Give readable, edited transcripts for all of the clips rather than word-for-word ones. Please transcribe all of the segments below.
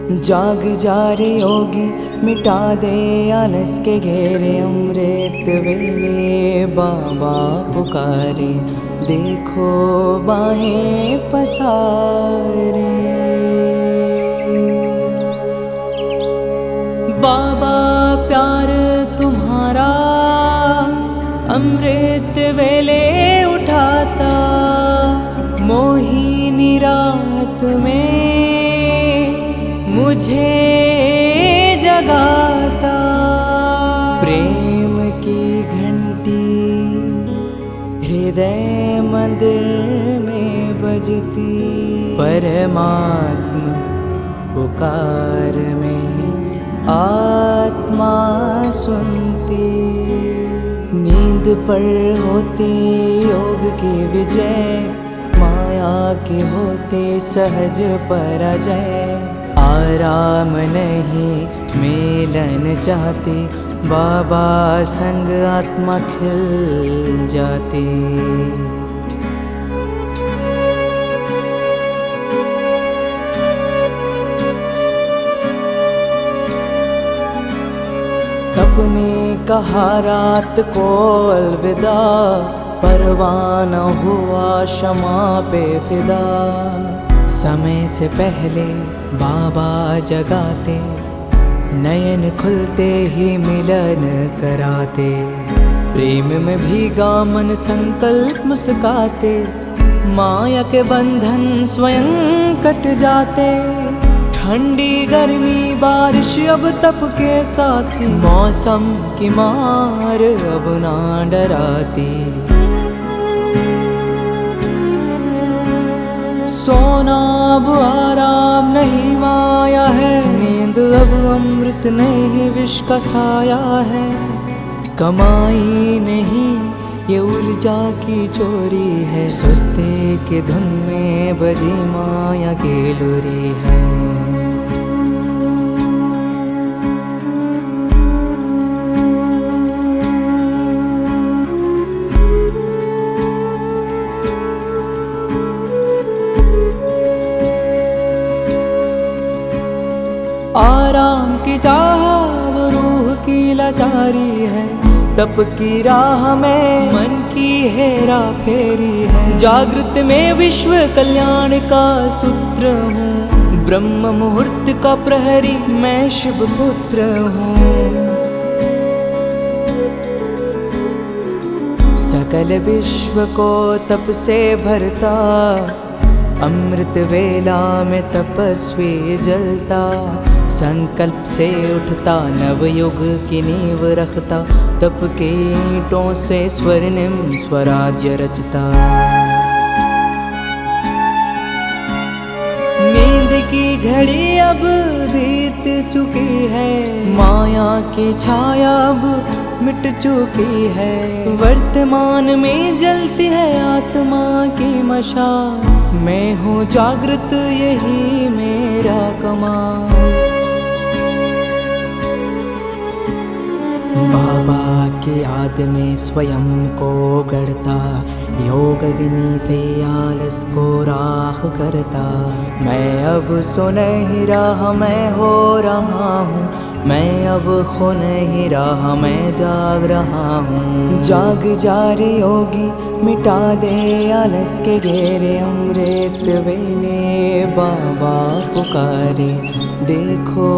जाग जा रे योगी, मिटा दे आलस के घेरे। अमृत वेले बाबा पुकारे, देखो बाहें पसारे। बाबा प्यार तुम्हारा अमृत वेले उठाता, मोहिनी रात में मुझे जगाता। प्रेम की घंटी हृदय मंदिर में बजती, परमात्मा पुकार में आत्मा सुनती। नींद पर होती योग की विजय, माया के होते सहज पराजय। आराम नहीं मिलन चाहते, बाबा संग आत्मा खिल जाती। अपने कहा रात को अलविदा, परवाना हुआ क्षमा पे फिदा। समय से पहले बाबा जगाते, नयन खुलते ही मिलन कराते। प्रेम में भीगा मन संकल्प मुस्काते, माया के बंधन स्वयं कट जाते। ठंडी गर्मी बारिश अब तप के साथी, मौसम की मार अब ना डराती। सोना अब आराम नहीं माया है, नींद अब अमृत नहीं विष का साया है। कमाई नहीं ये ऊर्जा की चोरी है, सुस्ती की धुन में बजी माया की लुरी है। आराम की चाह वो रूह की लाचारी है, तप की राह में मन की हेरा फेरी है। जागृत में विश्व कल्याण का सूत्र हूँ, ब्रह्म मुहूर्त का प्रहरी मैं शिव पुत्र हूँ। सकल विश्व को तप से भरता, अमृत वेला में तपस्वी जलता। संकल्प से उठता नवयुग की नींव रखता, तप के ईंटों से स्वर्णिम स्वराज्य रचता। नींद की घड़ी अब बीत चुकी है, माया की छाया अब मिट चुकी है। वर्तमान में जलती है आत्मा की मशाल, मैं हूँ जागृत यही मेरा कमाल। बाबा की याद में स्वयं को गढ़ता, योग अग्नि से आलस को राख करता। मैं अब सुनहरी राह मैं हो रहा हूँ, मैं अब खो नहीं रहा मैं जाग रहा हूँ। जाग जा रे योगी, मिटा दे आलस के घेरे। अमृत वेले बाबा पुकारे, देखो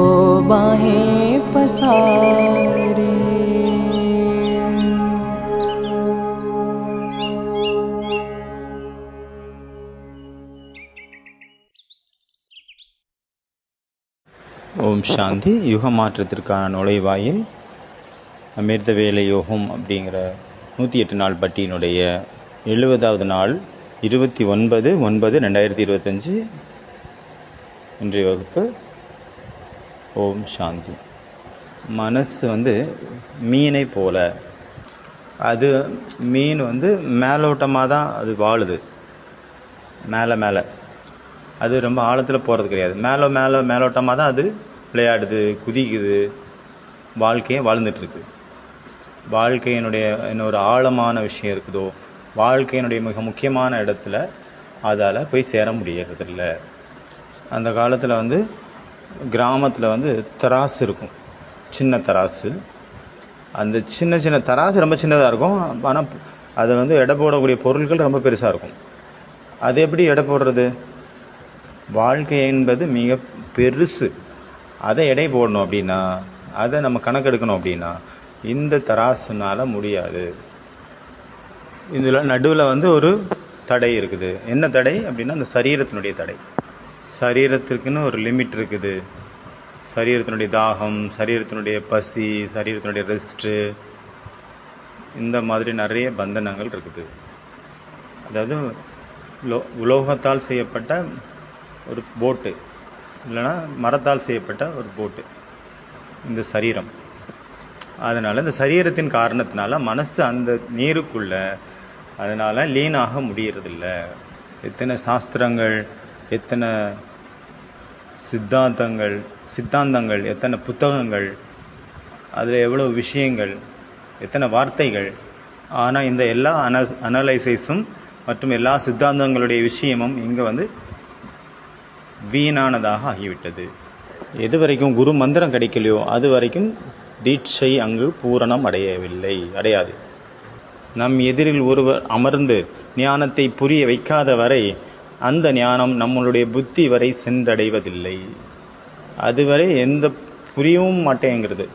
बाहें पसारे। ஓம் சாந்தி. யுக மாற்றத்திற்கான நுழைவாயில் அமிர்த வேலை யோகம் அப்படிங்கிற 108 நாள் பட்டியினுடைய 70வது நாள் 29/9/2025 இன்றைய வகுப்பு. ஓம் சாந்தி. மனசு மீனை போல, அது மீன் மேலோட்டமாக தான் அது வாழுது, மேலே அது ரொம்ப ஆழத்தில் போகிறது கிடையாது. மேலோட்டமாக தான் அது விளையாடுது, குதிக்குது, வாழ்க்கையை வாழ்ந்துட்டுருக்கு. வாழ்க்கையினுடைய இன்னொரு ஆழமான விஷயம் இருக்குதோ, வாழ்க்கையினுடைய மிக முக்கியமான இடத்துல அதால் போய் சேர முடியறதில்ல. அந்த காலத்தில் கிராமத்தில் வந்து தராசு இருக்கும், சின்ன தராசு. அந்த சின்ன சின்ன தராசு ரொம்ப சின்னதாக இருக்கும், ஆனால் அதை வந்து எடை போடக்கூடிய பொருட்கள் ரொம்ப பெருசாக இருக்கும். அது எப்படி எடை போடுறது? வாழ்க்கை என்பது மிக பெருசு. அதை எடை போடணும் அப்படின்னா, அதை நம்ம கணக்கெடுக்கணும் அப்படின்னா இந்த தராசுனால முடியாது. இதில் நடுவில் வந்து ஒரு தடை இருக்குது. என்ன தடை அப்படின்னா, அந்த சரீரத்தினுடைய தடை. சரீரத்திற்குன்னு ஒரு லிமிட் இருக்குது. சரீரத்தினுடைய தாகம், சரீரத்தினுடைய பசி, சரீரத்தினுடைய ரெஸ்ட்டு, இந்த மாதிரி நிறைய பந்தனங்கள் இருக்குது. அதாவது உலோகத்தால் செய்யப்பட்ட ஒரு போட்டு, இல்லைன்னா மரத்தால் செய்யப்பட்ட ஒரு போட்டு இந்த சரீரம். அதனால் இந்த சரீரத்தின் காரணத்தினால மனசு அந்த நீருக்குள்ள அதனால் லீனாக முடியறதில்ல. எத்தனை சாஸ்திரங்கள், எத்தனை சித்தாந்தங்கள், எத்தனை புத்தகங்கள், அதில் எவ்வளோ விஷயங்கள், எத்தனை வார்த்தைகள். ஆனால் இந்த எல்லா அனலைசிஸும் மற்றும் எல்லா சித்தாந்தங்களுடைய விஷயமும் இங்கே வந்து வீணானதாக ஆகிவிட்டது. எது வரைக்கும் குரு மந்திரம் கிடைக்கலையோ அது வரைக்கும் தீட்சை அங்கு பூரணம் அடையாது. நம் எதிரில் ஒருவர் அமர்ந்து ஞானத்தை புரிய வைக்காத வரை அந்த ஞானம் நம்மளுடைய புத்தி வரை சென்றடைவதில்லை. அதுவரை எந்த புரியவும் மாட்டேங்கிறது.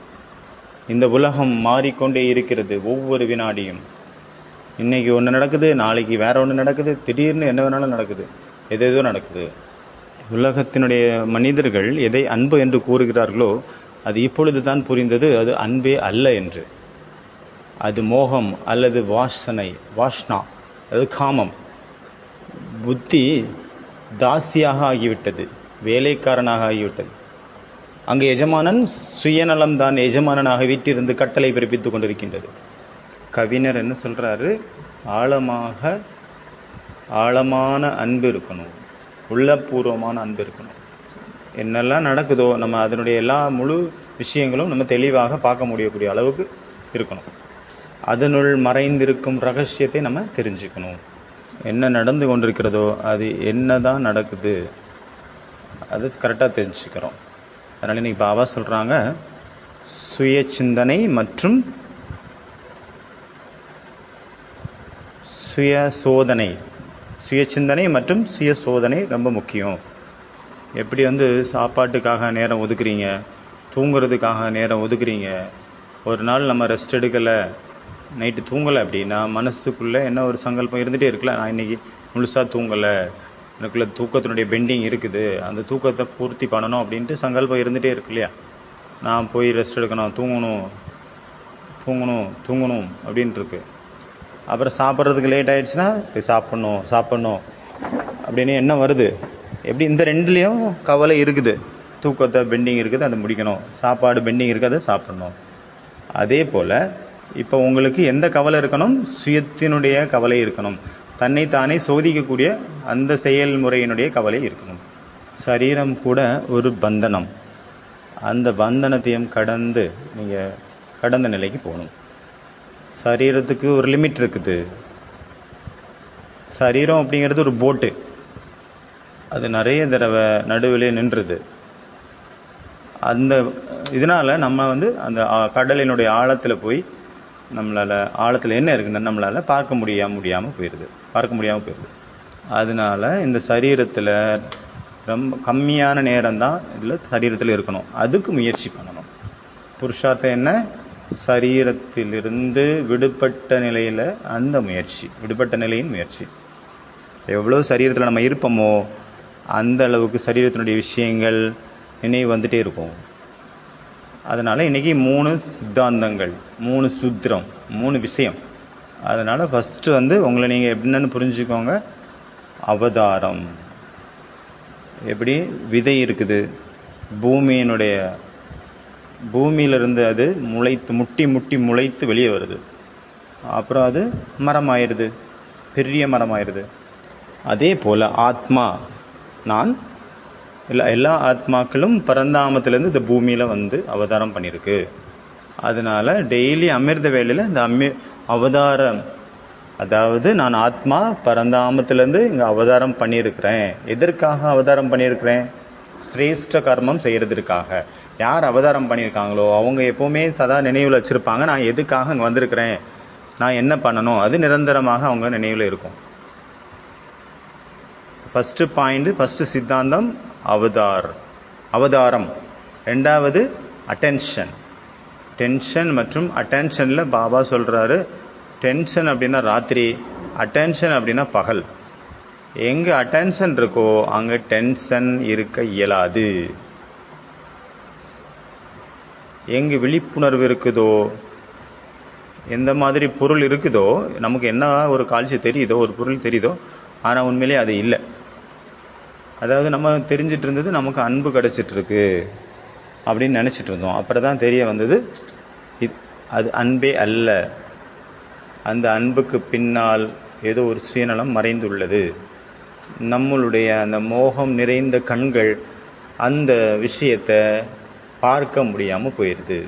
இந்த உலகம் மாறிக்கொண்டே இருக்கிறது ஒவ்வொரு வினாடியும். இன்னைக்கு ஒன்று நடக்குது, நாளைக்கு வேற ஒன்று நடக்குது, திடீர்னு என்ன வேணாலும் நடக்குது, எதேதோ நடக்குது. உலகத்தினுடைய மனிதர்கள் எதை அன்பு என்று கூறுகிறார்களோ அது இப்பொழுது தான் புரிந்தது அது அன்பே அல்ல என்று. அது மோகம் அல்லது வாஷ்னா, அது காமம். புத்தி தாசியாக ஆகிவிட்டது, வேலைக்காரனாக ஆகிவிட்டது. அங்கு எஜமானன் சுயநலம்தான் எஜமானனாக வீட்டிலிருந்து கட்டளை பிறப்பித்துக் கொண்டிருக்கின்றது. கவிஞர் என்ன சொல்றாரு? ஆழமான அன்பு இருக்கணும், உள்ளபூர்வமான அன்பு இருக்கணும். என்னெல்லாம் நடக்குதோ நம்ம அதனுடைய எல்லா முழு விஷயங்களும் நம்ம தெளிவாக பார்க்க முடியக்கூடிய அளவுக்கு இருக்கணும். அதனுள் மறைந்திருக்கும் ரகசியத்தை நம்ம தெரிஞ்சுக்கணும். என்ன நடந்து கொண்டிருக்கிறதோ அது என்னதான் நடக்குது அது கரெக்டாக தெரிஞ்சுக்கிறோம். அதனால இன்னைக்கு பாபா சொல்றாங்க, சுய சிந்தனை மற்றும் சுய சோதனை ரொம்ப முக்கியம். எப்படி வந்து சாப்பாட்டுக்காக நேரம் ஒதுக்குறீங்க, தூங்குறதுக்காக நேரம் ஒதுக்குறீங்க. ஒரு நாள் நம்ம ரெஸ்ட் எடுக்கலை, நைட்டு தூங்கலை அப்படின்னா மனசுக்குள்ளே என்ன ஒரு சங்கல்பம் இருந்துகிட்டே இருக்குல்ல, நான் இன்றைக்கி முழுசாக தூங்கலை, எனக்குள்ள தூக்கத்தினுடைய பெண்டிங் இருக்குது, அந்த தூக்கத்தை பூர்த்தி பண்ணணும் அப்படின்ட்டு சங்கல்பம் இருந்துகிட்டே இருக்கு இல்லையா. நான் போய் ரெஸ்ட் எடுக்கணும், தூங்கணும் அப்படின்ட்டு இருக்கு. அப்புறம் சாப்பிட்றதுக்கு லேட் ஆகிடுச்சுன்னா போய் சாப்பிட்ணும் அப்படின்னு என்ன வருது? எப்படி இந்த ரெண்டுலேயும் கவலை இருக்குது. தூக்கத்தை பெண்டிங் இருக்குது, அதை முடிக்கணும். சாப்பாடு பெண்டிங் இருக்குது, அதை சாப்பிட்ணும். அதே போல் இப்போ உங்களுக்கு எந்த கவலை இருக்கணும்? சுயத்தினுடைய கவலை இருக்கணும். தன்னைத்தானே சோதிக்கக்கூடிய அந்த செயல்முறையினுடைய கவலை இருக்கணும். சரீரம் கூட ஒரு பந்தனம். அந்த பந்தனத்தையும் கடந்து நீங்கள் கடந்த நிலைக்கு போகணும். சரீரத்துக்கு ஒரு லிமிட் இருக்குது. சரீரம் அப்படிங்கிறது ஒரு போட்டு, அது நிறைய தடவை நடுவிலே நின்றுது. அந்த இதனால் நம்ம வந்து அந்த கடலினுடைய ஆழத்தில் போய் நம்மளால் ஆழத்தில் என்ன இருக்குன்னு நம்மளால் பார்க்க முடியாமல் போயிடுது. அதனால இந்த சரீரத்தில் ரொம்ப கம்மியான நேரம்தான் இதில் சரீரத்தில் இருக்கணும். அதுக்கு முயற்சி பண்ணணும். புருஷார்த்தம் என்ன? சரீரத்திலிருந்து விடுபட்ட நிலையின் முயற்சி. எவ்வளோ சரீரத்தில் நம்ம இருப்போமோ அந்த அளவுக்கு சரீரத்தினுடைய விஷயங்கள் நினைவு வந்துட்டே இருக்கும். அதனால் இன்றைக்கி 3 சித்தாந்தங்கள், 3 சூத்திரம், 3 விஷயம். அதனால் ஃபஸ்ட்டு வந்து உங்களை நீங்கள் என்னென்னு புரிஞ்சுக்கோங்க. அவதாரம். எப்படி விதை இருக்குது, பூமியிலிருந்து அது முட்டி முளைத்து வெளியே வருது. அப்புறம் அது மரமாயிருது, பெரிய மரமாயிருது. அதே போல் ஆத்மா, நான் எல்லா ஆத்மாக்களும் பரந்தாமத்திலேருந்து இந்த பூமியில் வந்து அவதாரம் பண்ணியிருக்கு. அதனால் டெய்லி அமிர்த வேளையில் இந்த அவதாரம், அதாவது நான் ஆத்மா பரந்தாமத்திலேருந்து இங்கே அவதாரம் பண்ணியிருக்கிறேன். எதற்காக அவதாரம் பண்ணியிருக்கிறேன்? சிரேஷ்ட கர்மம் செய்கிறதுக்காக. யார் அவதாரம் பண்ணியிருக்காங்களோ அவங்க எப்போவுமே சதா நினைவில் வச்சுருப்பாங்க, நான் எதுக்காக அங்கே வந்திருக்கிறேன், நான் என்ன பண்ணணும், அது நிரந்தரமாக அவங்க நினைவில் இருக்கும். ஃபஸ்ட்டு பாயிண்ட், ஃபஸ்ட்டு சித்தாந்தம் அவதாரம். ரெண்டாவது அட்டென்ஷன். டென்ஷன் மற்றும் அட்டென்ஷனில் பாபா சொல்கிறாரு, டென்ஷன் அப்படின்னா ராத்திரி, அட்டென்ஷன் அப்படின்னா பகல். எங்கே அட்டென்ஷன் இருக்கோ அங்கே டென்ஷன் இருக்க இயலாது. எங்கே விழிப்புணர்வு இருக்குதோ, எந்த மாதிரி பொருள் இருக்குதோ, நமக்கு என்ன ஒரு காட்சி தெரியுதோ, ஒரு பொருள் தெரியுதோ, ஆனால் உண்மையிலே அது இல்லை. அதாவது நம்ம தெரிஞ்சிட்டு இருந்தது நமக்கு அன்பு கிடச்சிட்ருக்கு அப்படின்னு நினச்சிட்டு இருந்தோம். அப்புறம் தான் தெரிய வந்தது அது அன்பே அல்ல. அந்த அன்புக்கு பின்னால் ஏதோ ஒரு சுயநலம் மறைந்துள்ளது. நம்மளுடைய அந்த மோகம் நிறைந்த கண்கள் அந்த விஷயத்தை பார்க்க முடியாமல் போயிடுது.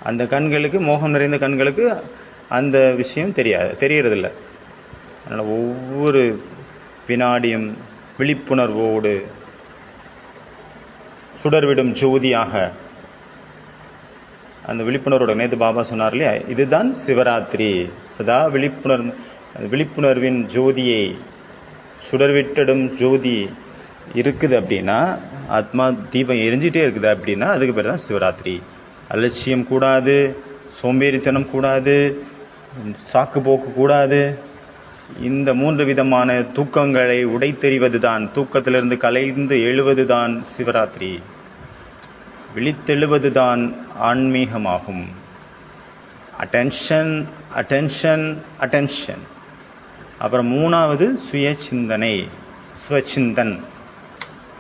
அந்த கண்களுக்கு, மோகம் நிறைந்த கண்களுக்கு அந்த விஷயம் தெரியறதில்ல. அதனால் ஒவ்வொரு வினாடியும் விழிப்புணர்வோடு சுடர்விடும் ஜோதியாக அந்த விழிப்புணர்வோட, நேற்று பாபா சொன்னார் இல்லையா, இதுதான் சிவராத்திரி. சதா விழிப்புணர்வின் ஜோதியை, சுடர்விட்டிடும் ஜோதி இருக்குது அப்படின்னா, ஆத்மா தீபம் எரிஞ்சிட்டே இருக்குது அப்படின்னா அதுக்கு பேர் தான் சிவராத்திரி. அலட்சியம் கூடாது, சோம்பேறித்தனம் கூடாது, சாக்கு போக்கு கூடாது. இந்த 3 விதமான தூக்கங்களை உடைத்தெறிவது தான், தூக்கத்திலிருந்து கலைந்து எழுவது தான் சிவராத்திரி. விழித்தெழுவது தான் ஆன்மீகமாகும். Attention attention attention. அப்புறம் 3வது சுய சிந்தனை, ஸ்வச்சிந்தன்.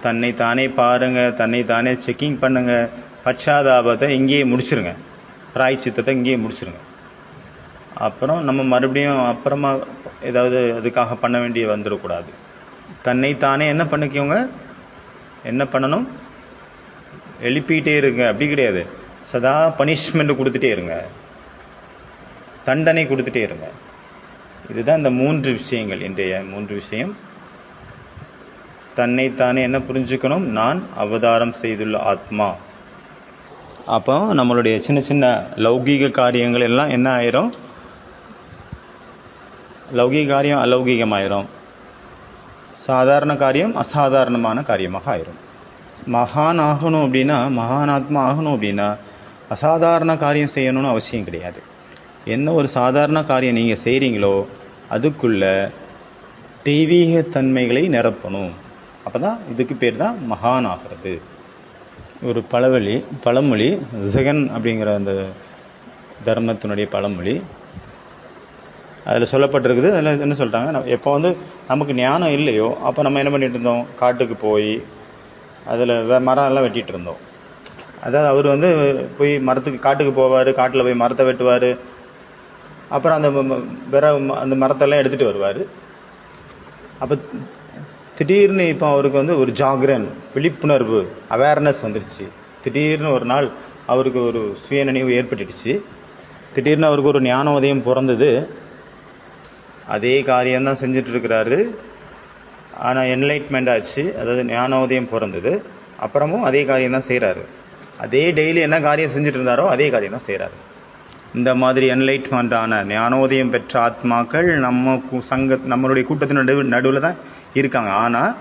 தன்னை தானே பாருங்க, தன்னை தானே செக்கிங் பண்ணுங்க. பச்சாதாபத்தை இங்கேயே முடிச்சிருங்க, பிராய்ச்சித்தத்தை இங்கேயே முடிச்சிருங்க. அப்புறம் நம்ம மறுபடியும் அப்புறமா ஏதாவது அதுக்காக பண்ண வேண்டிய வந்துடக்கூடாது. தன்னை தானே என்ன பண்ணிக்கோங்க, என்ன பண்ணணும், எழுப்பிக்கிட்டே இருங்க. அப்படி கிடையாது, சதா பனிஷ்மெண்ட் கொடுத்துட்டே இருங்க, தண்டனை கொடுத்துட்டே இருங்க. இதுதான் இந்த 3 விஷயங்கள். இன்றைய 3 விஷயம். தன்னைத்தானே என்ன புரிஞ்சுக்கணும், நான் அவதாரம் செய்துள்ள ஆத்மா. அப்போ நம்மளுடைய சின்ன சின்ன லௌகீக காரியங்கள் எல்லாம் என்ன ஆயிரும், லௌகீக காரியம் அலௌகீகமாயிரும், சாதாரண காரியம் அசாதாரணமான காரியமாக ஆயிரும். மகான் ஆகணும் அப்படின்னா, மகான் ஆத்மா ஆகணும் அப்படின்னா அசாதாரண காரியம் செய்யணும்னு அவசியம் கிடையாது. என்ன ஒரு சாதாரண காரியம் நீங்கள் செய்கிறீங்களோ அதுக்குள்ள தெய்வீக தன்மைகளை நிரப்பணும். அப்போ தான் இதுக்கு பேர் தான் மகான் ஆகிறது. ஒரு பழமொழி, ஜெகன் அப்படிங்கிற அந்த தர்மத்தினுடைய பழமொழி, அதில் சொல்லப்பட்டிருக்குது. அதில் என்ன சொல்லிட்டாங்க, எப்போ நமக்கு ஞானம் இல்லையோ அப்போ நம்ம என்ன பண்ணிகிட்டு இருந்தோம், காட்டுக்கு போய் அதில் மரம் எல்லாம் வெட்டிகிட்டு இருந்தோம். அதாவது அவர் போய் காட்டுக்கு போவார், காட்டில் போய் மரத்தை வெட்டுவார், அப்புறம் அந்த மரத்தெல்லாம் எடுத்துகிட்டு வருவார். அப்போ திடீர்னு இப்போ அவருக்கு ஒரு ஜாகரன், விழிப்புணர்வு, அவேர்னஸ் வந்துடுச்சு. திடீர்னு ஒரு நாள் அவருக்கு ஒரு சுயநினைவு ஏற்பட்டுடுச்சு. திடீர்னு அவருக்கு ஒரு ஞானோதயம் பிறந்தது. அதே காரியம்தான் செஞ்சிட்ருக்கிறாரு. ஆனால் என்லைட்மெண்ட் ஆச்சு, அதாவது ஞானோதயம் பிறந்தது. அப்புறமும் அதே காரியம் தான் செய்கிறாரு. அதே டெய்லி என்ன காரியம் செஞ்சுட்டு இருந்தாரோ அதே காரியம் தான் செய்கிறாரு. இந்த மாதிரி என்லைட்மெண்ட்டான ஞானோதயம் பெற்ற ஆத்மாக்கள் நம்மளுடைய கூட்டத்தின் நடுவில் தான் இருக்காங்க. ஆனால்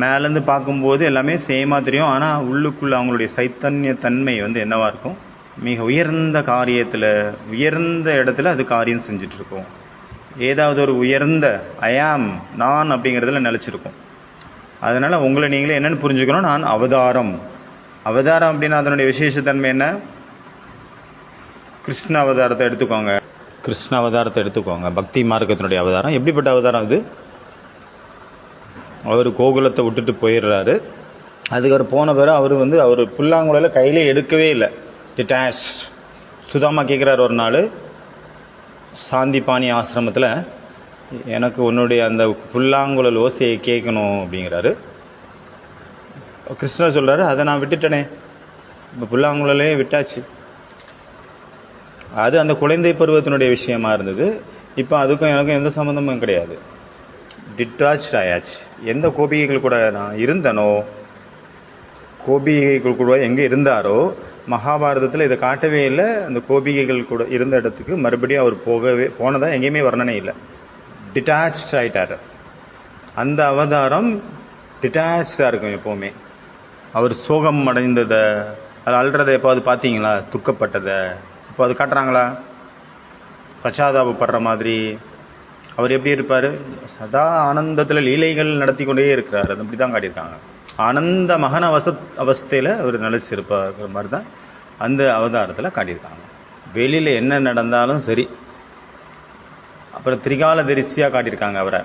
மேலேருந்து பார்க்கும்போது எல்லாமே சேமாக தெரியும். ஆனால் உள்ளுக்குள்ளே அவங்களுடைய சைத்தன்ய தன்மை என்னவாக இருக்கும், மிக உயர்ந்த காரியத்தில், உயர்ந்த இடத்துல அது காரியம் செஞ்சிட்ருக்கோம். ஏதாவது ஒரு உயர்ந்த ஐயாம், நான் அப்படிங்கிறதுல நிலச்சிருக்கும். அதனால் உங்களை நீங்களே என்னென்னு புரிஞ்சுக்கணும், நான் அவதாரம். அவதாரம் அப்படின்னா அதனுடைய விசேஷத்தன்மை என்ன, கிருஷ்ண அவதாரத்தை எடுத்துக்கோங்க. பக்தி மார்க்கத்தினுடைய அவதாரம். எப்படிப்பட்ட அவதாரம் அது, அவர் கோகுலத்தை விட்டுட்டு போயிடுறாரு. அதுக்கு அவர் போன பிறகு அவர் புல்லாங்குழல கையிலே எடுக்கவே இல்லை, டிட்டாச். சுதாமா கேட்குறாரு ஒரு நாள் சாந்திபாணி ஆசிரமத்தில், எனக்கு உன்னுடைய அந்த புல்லாங்குழல் ஓசையை கேட்கணும் அப்படிங்கிறாரு. கிருஷ்ணர் சொல்கிறாரு, அதை நான் விட்டுட்டேனே, இப்போ புல்லாங்குழலே விட்டாச்சு. அது அந்த குழந்தை பருவத்தினுடைய விஷயமா இருந்தது. இப்போ அதுக்கும் எனக்கும் எந்த சம்மந்தமும் கிடையாது, டிட்டாச் ஆயாச்சு. எந்த கோபிகைகள் கூட நான் இருந்தனோ கோபிகைகள் கூட எங்கே இருந்தாரோ மகாபாரதத்தில் இதை காட்டவே இல்லை. அந்த கோபிகைகள் கூட இருந்த இடத்துக்கு மறுபடியும் அவர் போனதாக எங்கேயுமே வர்ணனை இல்லை. டிட்டாச்ட் ஆகிட்டார். அந்த அவதாரம் டிட்டாச்சாக இருக்கும் எப்போவுமே. அவர் சோகம் அடைந்ததை, அது அல்றதை எப்போது பார்த்தீங்களா? துக்கப்பட்டதை இப்போ அது காட்டுறாங்களா? பச்சாதாபப்படுற மாதிரி அவர் எப்படி இருப்பார்? சதா ஆனந்தத்தில் லீலைகள் நடத்தி கொண்டே இருக்கிறார். அது அப்படி தான் காட்டியிருக்காங்க. ஆனந்த மகன அவஸ்தையில் அவர் நிலைச்சிருப்பார் மாதிரி தான் அந்த அவதாரத்தில் காட்டியிருக்காங்க. வெளியில் என்ன நடந்தாலும் சரி. அப்புறம் திரிகால தரிசியாக காட்டியிருக்காங்க அவரை.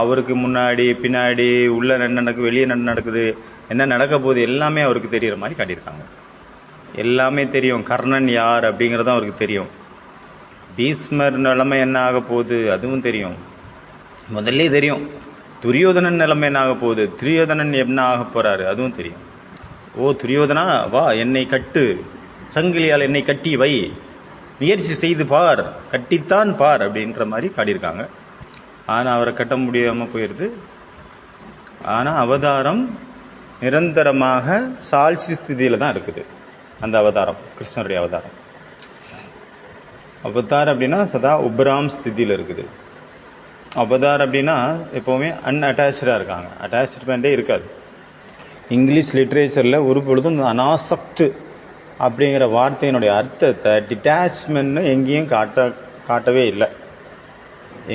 அவருக்கு முன்னாடி பின்னாடி உள்ள என்ன நடக்குது, வெளியே என்ன நடக்குது, என்ன நடக்க போகுது எல்லாமே அவருக்கு தெரிகிற மாதிரி காட்டியிருக்காங்க. எல்லாமே தெரியும். கர்ணன் யார் அப்படிங்கிறதும் அவருக்கு தெரியும். பீஷ்மர் நிலைமை என்ன ஆக போகுது அதுவும் தெரியும். முதல்ல தெரியும். துரியோதனன் நிலைமை என்ன ஆக போகுது, துரியோதனன் என்ன ஆக போகிறாரு அதுவும் தெரியும். ஓ துரியோதனா வா, என்னை கட்டு, சங்கிலியால் என்னை கட்டி வை, முயற்சி செய்து பார், கட்டித்தான் பார் அப்படின்ற மாதிரி காட்டியிருக்காங்க. ஆனால் அவரை கட்ட முடியாமல் போயிடுது. ஆனால் அவதாரம் நிரந்தரமாக சாட்சி ஸ்திதியில் தான் இருக்குது. அந்த அவதாரம் கிருஷ்ணருடைய அவதாரம். அவதார் அப்படின்னா சதா உபராம் ஸ்திதியில் இருக்குது. அவதார் அப்படின்னா எப்போவுமே அன்அட்டாச்சாக இருக்காங்க. அட்டாச்மெண்ட்டே இருக்காது. இங்கிலீஷ் லிட்ரேச்சரில் ஒரு பொழுதும் அனாசக்ட் அப்படிங்கிற வார்த்தையினுடைய அர்த்தத்தை டிட்டாச்மெண்ட்னு எங்கேயும் காட்டவே இல்லை.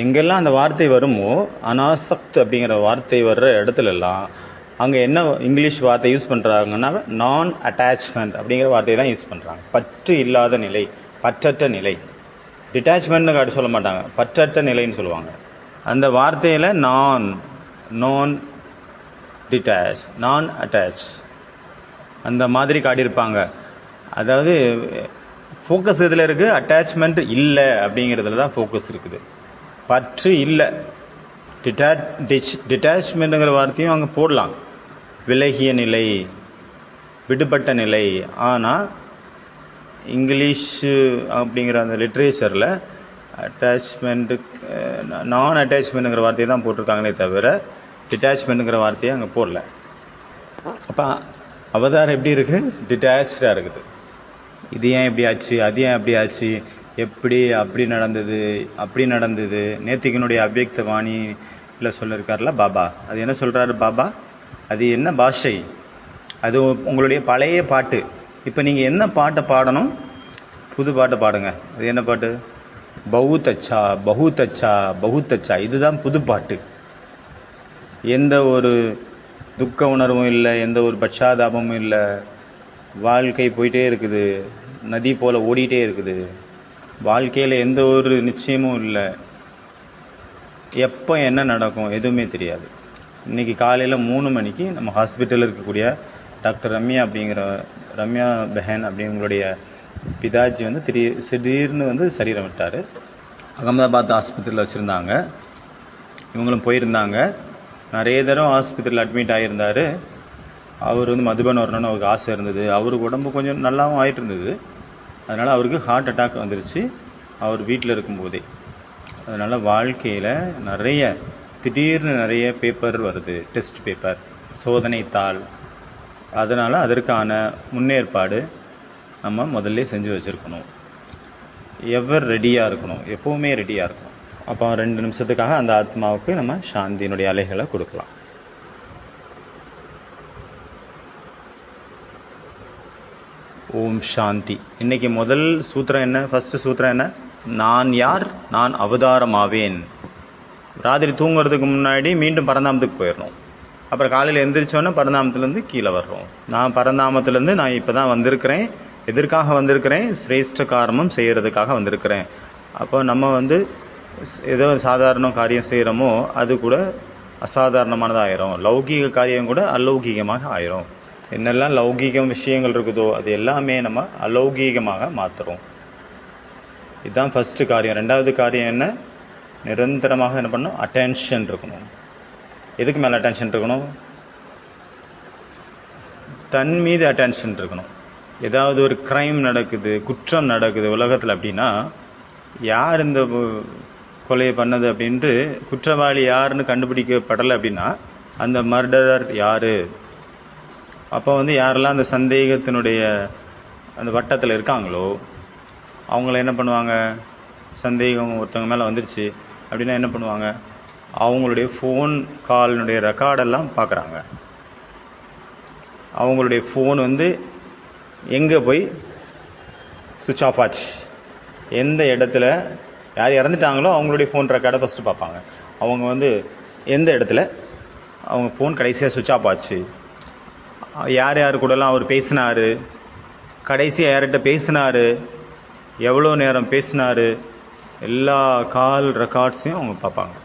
எங்கெல்லாம் அந்த வார்த்தை வருமோ, அனாசக்ட் அப்படிங்கிற வார்த்தை வர்ற இடத்துலலாம் அங்கே என்ன இங்கிலீஷ் வார்த்தை யூஸ் பண்ணுறாங்கன்னா நான் அட்டாச்மெண்ட் அப்படிங்கிற வார்த்தையை தான் யூஸ் பண்ணுறாங்க. பற்று இல்லாத நிலை, பற்றற்ற நிலை. டிட்டாச்மெண்ட்னு காட்டி சொல்ல மாட்டாங்க, பற்றற்ற நிலைன்னு சொல்லுவாங்க. அந்த வார்த்தையில் நான் டிட்டாச், நான் அட்டாச் அந்த மாதிரி காட்டியிருப்பாங்க. அதாவது ஃபோக்கஸ் இதில் இருக்குது, அட்டாச்மெண்ட் இல்லை அப்படிங்கிறதுல தான் ஃபோக்கஸ் இருக்குது. பற்று இல்லை. டிட்டாச்மெண்ட்டுங்கிற வார்த்தையும் அங்கே போடலாம். விலகிய நிலை, விடுபட்ட நிலை. ஆனால் இங்கிலீஷு அப்படிங்கிற அந்த லிட்ரேச்சரில் அட்டாச்மெண்ட்டு, நான் அட்டாச்மெண்ட்டுங்கிற வார்த்தையை தான் போட்டிருக்காங்களே தவிர டிட்டாச்மெண்ட்டுங்கிற வார்த்தையை அங்கே போடல. அப்போ அவதாரம் எப்படி இருக்குது? டிட்டாச்சாக இருக்குது. இது ஏன் இப்படி ஆச்சு, அது ஏன் அப்படி ஆச்சு, எப்படி அப்படி நடந்தது. நேத்திகனுடைய அவ்யக்த வாணியில் சொல்லியிருக்காருல பாபா. அது என்ன சொல்கிறாரு பாபா? அது என்ன பாஷை? அது உங்களுடைய பழைய பாட்டு. இப்போ நீங்கள் என்ன பாட்டை பாடணும்? புது பாட்டை பாடுங்க. அது என்ன பாட்டு? பகுத்தச்சா பகுத்தச்சா பகுத்தச்சா. இதுதான் புது பாட்டு. எந்த ஒரு துக்க உணர்வும் இல்லை, எந்த ஒரு பச்சாதாபமும் இல்லை. வாழ்க்கை போயிட்டே இருக்குது, நதி போல் ஓடிட்டே இருக்குது. வாழ்க்கையில் எந்த ஒரு நிச்சயமும் இல்லை. எப்போ என்ன நடக்கும் எதுவுமே தெரியாது. இன்றைக்கி காலையில் 3 மணிக்கு நம்ம ஹாஸ்பிட்டலில் இருக்கக்கூடிய டாக்டர் ரம்யா பெஹன் அப்படிங்களுடைய பிதாஜி வந்து திடீர்னு சரீரம் விட்டார். அகமதாபாத் ஆஸ்பத்திரியில் வச்சுருந்தாங்க. இவங்களும் போயிருந்தாங்க. நிறைய தடவை ஆஸ்பத்திரியில் அட்மிட் ஆகியிருந்தார். அவர் மதுபன் வரணும்னு அவருக்கு ஆசை இருந்தது. அவருக்கு உடம்பு கொஞ்சம் நல்லாவும் ஆகிட்டு இருந்தது. அதனால் அவருக்கு ஹார்ட் அட்டாக் வந்துருச்சு அவர் வீட்டில் இருக்கும்போதே. அதனால் வாழ்க்கையில் திடீர்னு நிறைய பேப்பர் வருது, டெஸ்ட் பேப்பர், சோதனை தாள். அதனால் அதற்கான முன்னேற்பாடு நம்ம முதல்ல செஞ்சு வச்சுருக்கணும். ரெடியாக இருக்கணும், எப்போவுமே ரெடியாக இருக்கணும். அப்போ 2 நிமிஷத்துக்காக அந்த ஆத்மாவுக்கு நம்ம சாந்தியினுடைய அலைகளை கொடுக்கலாம். ஓம் சாந்தி. இன்றைக்கி முதல் சூத்திரம் என்ன? ஃபஸ்ட்டு சூத்திரம் என்ன? நான் யார்? நான் அவதாரமாவேன். ராத்திரி தூங்குறதுக்கு முன்னாடி மீண்டும் பரந்தாமத்துக்கு போயிடணும். அப்புறம் காலையில் எந்திரிச்சோன்னே பரந்தாமத்துலேருந்து கீழே வர்றோம். நான் பரந்தாமத்துலேருந்து நான் இப்போ தான் வந்திருக்கிறேன். எதற்காக வந்திருக்கிறேன்? சிரேஷ்ட காரணம் செய்கிறதுக்காக வந்திருக்கிறேன். அப்போ நம்ம ஏதோ சாதாரண காரியம் செய்கிறோமோ அது கூட அசாதாரணமானதாக ஆயிரும். லௌகீக காரியம் கூட அலௌகீகமாக ஆயிரும். என்னெல்லாம் லௌகீக விஷயங்கள் இருக்குதோ அது எல்லாமே நம்ம அலௌகீகமாக மாற்றுறோம். இதுதான் ஃபஸ்ட்டு காரியம். 2வது காரியம் என்ன? நிரந்தரமாக என்ன பண்ணணும்? அட்டென்ஷன் இருக்கணும். எதுக்கு மேலே அட்டென்ஷன் இருக்கணும்? தன் மீது அட்டென்ஷன் இருக்கணும். ஏதாவது ஒரு க்ரைம் நடக்குது, குற்றம் நடக்குது உலகத்தில் அப்படின்னா, யார் இந்த கொலையை பண்ணது அப்படின்ட்டு குற்றவாளி யாருன்னு கண்டுபிடிக்கப்படலை அப்படின்னா அந்த மர்டரர் யார், அப்போ வந்து யாரெல்லாம் அந்த சந்தேகத்தினுடைய அந்த வட்டத்தில் இருக்காங்களோ அவங்கள என்ன பண்ணுவாங்க, சந்தேகம் ஒருத்தவங்க மேலே வந்துருச்சு அப்படின்னா என்ன பண்ணுவாங்க, அவங்களுடைய ஃபோன் காலினுடைய ரெக்கார்டெல்லாம் பார்க்குறாங்க. அவங்களுடைய ஃபோன் வந்து எங்கே போய் சுவிட்ச் ஆஃப் ஆச்சு, எந்த இடத்துல யார் இறந்துட்டாங்களோ அவங்களுடைய ஃபோன் ரெக்கார்டை ஃபஸ்ட்டு பார்ப்பாங்க. அவங்க வந்து எந்த இடத்துல அவங்க ஃபோன் கடைசியாக சுவிட்ச் ஆஃப் ஆச்சு, யார் யார் கூடலாம் அவர் பேசினார், கடைசியாக யார்கிட்ட பேசினார், எவ்வளோ நேரம் பேசினார், எல்லா கால் ரெக்கார்ட்ஸையும் அவங்க பார்ப்பாங்க.